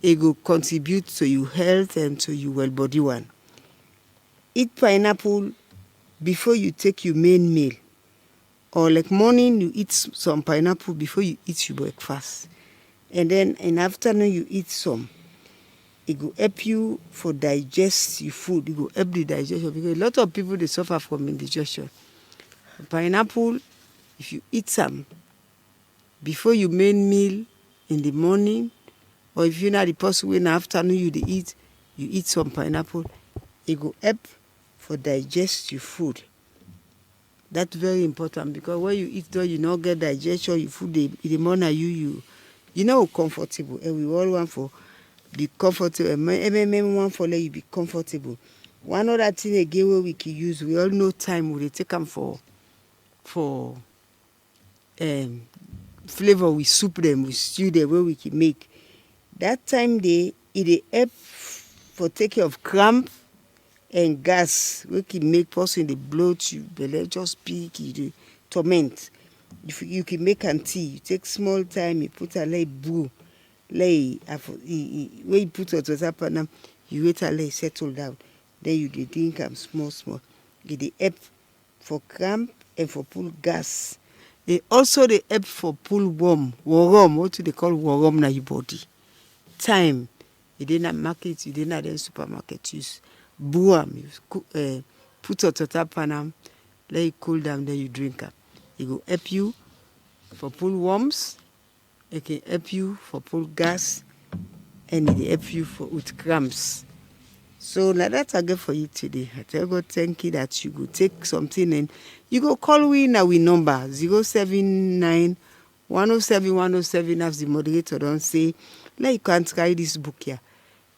S3: it will contribute to your health and to your well body one. Eat pineapple before you take your main meal. Or like morning you eat some pineapple before you eat your breakfast. And then in afternoon you eat some. It will help you for digest your food. It will help the digestion because a lot of people they suffer from indigestion. Pineapple, if you eat some before your main meal in the morning, or if you're not the person in the afternoon you eat some pineapple, it will help for digest your food. That's very important because when you eat though you not get digestion, your food in the morning you know comfortable and we all want for be comfortable and want for let you be comfortable. One other thing again where we can use, we all know time we take them for flavor we soup them, we stew them where we can make. That time it help for take care of cramp and gas. We can make person the bloat, you belly just peak, you torment. If you can make an tea, you take small time, you put a lay brew, lay where you put it up and you wait a lay settle down. Then you drink them small. It help for cramp and for pull gas. They help for pull worm, what do they call worm na your body. Time, you didn't market, you didn't in supermarket use. Brew them, you put it top and let it cool down, then you drink them. It will help you for pull worms, it can help you for pull gas, and it will help you with cramps. So now that's a good for you today. I tell God thank you that you go take something and you go call we now with number 079 107 107 as the moderator don't say, like you can't try this book here.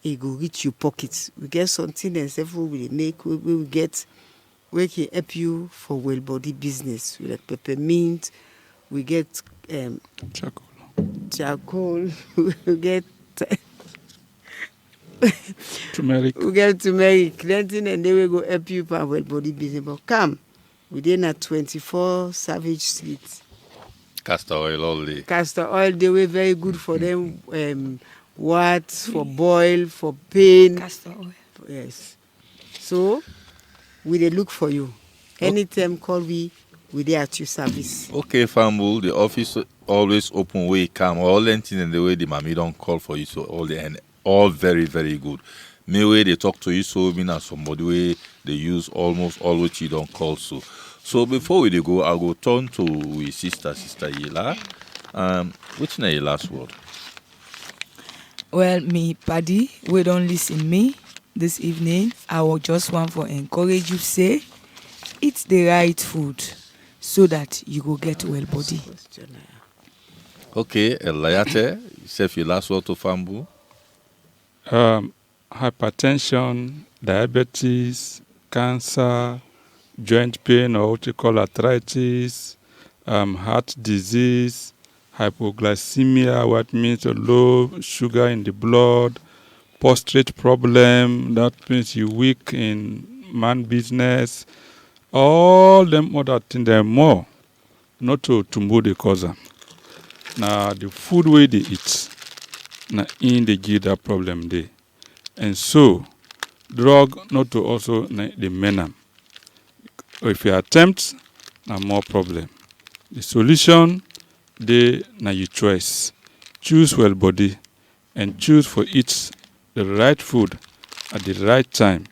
S3: It go reach your pockets. We get something and several we make we can help you for well body business. We like peppermint, we get charcoal, we get
S4: Turmeric.
S3: we get turmeric, cleansing, and they will go help you for well body business. But come, within a 24 Savage Street.
S2: Castor oil all day.
S3: Castor oil, they were very good for them. For boil, for pain.
S5: Castor oil.
S3: Yes. So, we dey look for you. Anytime call we there at your service.
S2: Okay, Famble, the office always open way come. All anything in the way the mommy don't call for you, so all very, very good. Maybe they talk to you, so mean as somebody way they use almost all what you don't call so. So before we go, I'll go turn to we sister Yela. What's your last word?
S5: Well, me, Paddy, we don't listen me this evening. I will just want to encourage you say, eat the right food so that you go get well body.
S2: Okay, Elayate, you say your last word to Fambu.
S4: Hypertension, diabetes, cancer, joint pain or what you call arthritis, heart disease, hypoglycemia, what means a low sugar in the blood, prostate problem, that means you weak in man business, all them other things, them more, not to move the cause. Now the food way they eat, now in they give that problem there. And so, drug not to also the men. If you attempt, now more problem. The solution, they now you choice. Choose well body and choose for eat the right food at the right time,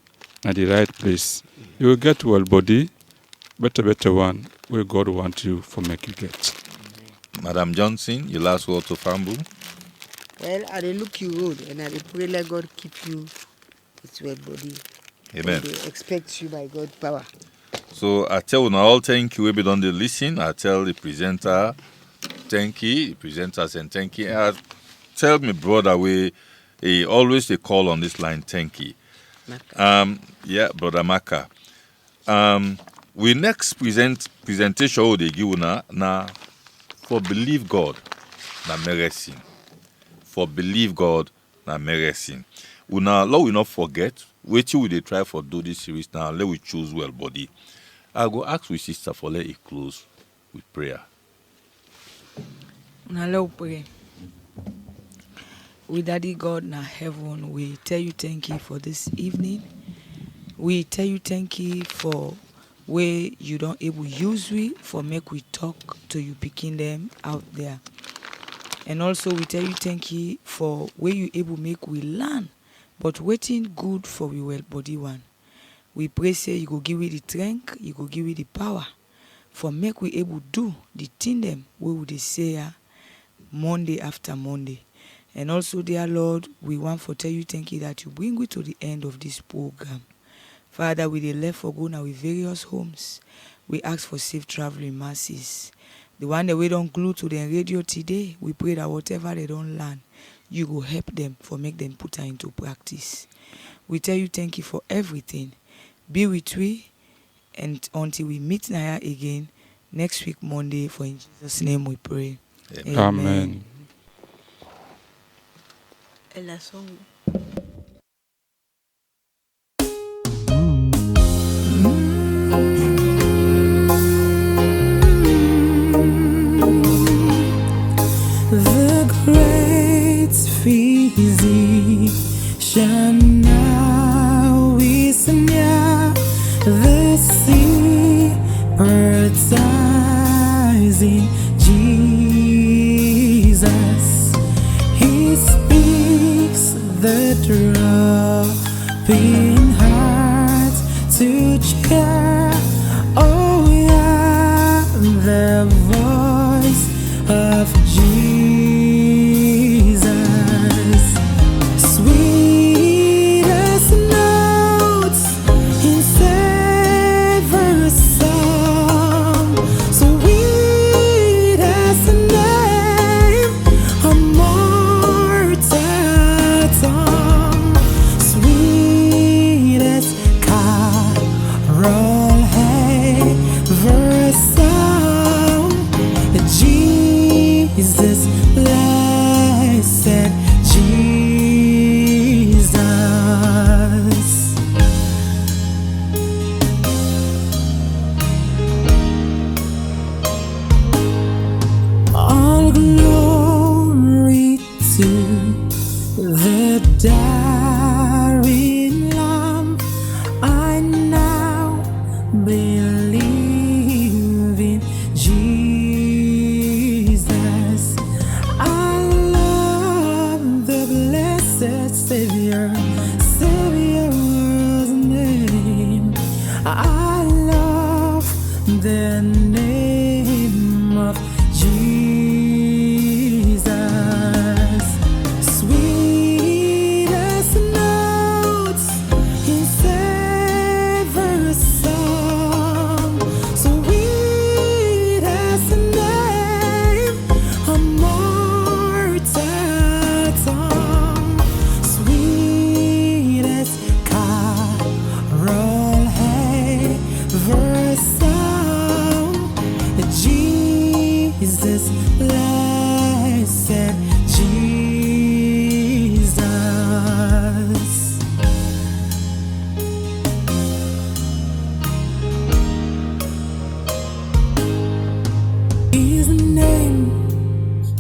S4: at the right place. You will get well body, better one, where God wants you for make you get.
S2: Madam Johnson, your last word to Fambu.
S3: Well, I dey look you road and I dey pray let God keep you with well body.
S2: Amen.
S3: And they expect you by God power.
S2: So I tell you all thank you. We don't listen. I tell the presenter thank you, the presenters and thank you. I tell me brother he always they call on this line thank you. Yeah, brother Maka. We next presentation they give now for believe God na MERESIN. For believe God na MERESIN. Let we not forget. Wait till we dey try for do this series now. Let we choose well body. I go ask we sister for let it close with prayer.
S5: Now let us pray. We Daddy God na heaven, we tell you thank you for this evening. We tell you thank you for where you don't able use we for make we talk to you picking them out there. And also we tell you thank you for where you able make we learn, but waiting good for we well body one. We pray say you go give we the strength, you go give we the power for make we able do the thing them we would say Monday after Monday. And also, dear Lord, we want to tell you thank you that you bring we to the end of this program. Father, we dey left for go now with various homes. We ask for safe traveling mercies. The one that we don't glue to the radio today, we pray that whatever they don't learn, you go help them for make them put her into practice. We tell you thank you for everything. Be with we, and until we meet Naya again next week Monday, for in Jesus' name we pray.
S4: Amen.
S3: Ella song.
S6: The great physician now is near, the sea baptizing Jesus. He speaks the dropping heart to cheer. Oh yeah, the voice of Jesus, sweetest notes in savor song, sweetest name on mortal tongue, sweetest carol ever sung. Jesus, blessed Jesus. All glory to the daring Lamb. I now believe in Jesus. I love the blessed Savior's name. I love the name of Jesus. Sweetest notes in savor song, sweetest name on mortal tongue, sweetest carol ever sung. His name,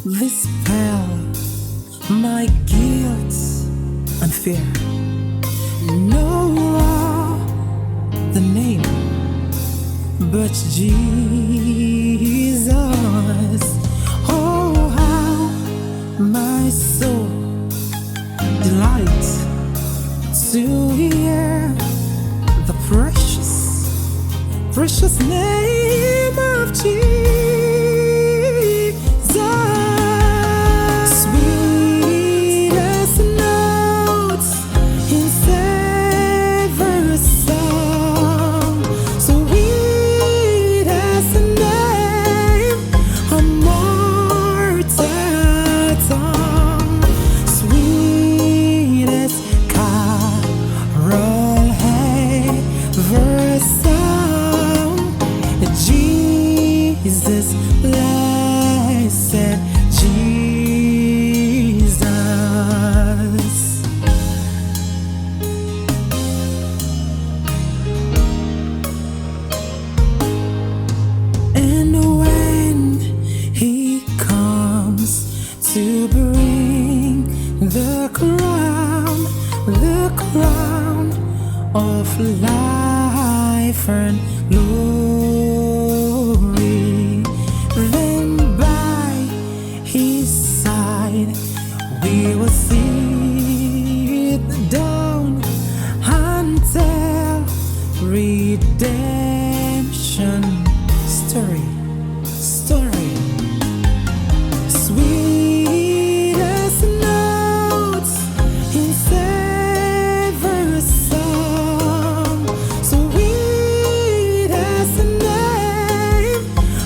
S6: this spell, my guilt and fear. No the name, but Jesus. Oh, how my soul delights to hear the precious name of Jesus. Sweetest notes in savory song, sweet as the name of mortal tongue, sweetest carol ever sung. Jesus, blessed Jesus. And when he comes to bring the crown of life and glory, then by his side we will sit down and tell redemption story. Sweetest notes in savory song, sweet as the name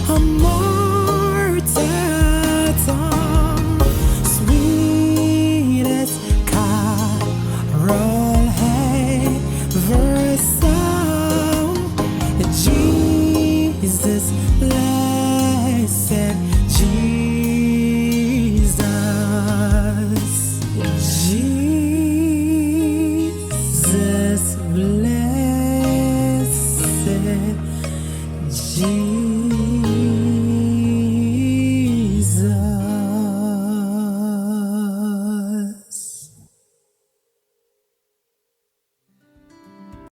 S6: of mortal tongue, sweetest carol ever sung. Jesus, blessed Jesus. Jesus, blessed Jesus.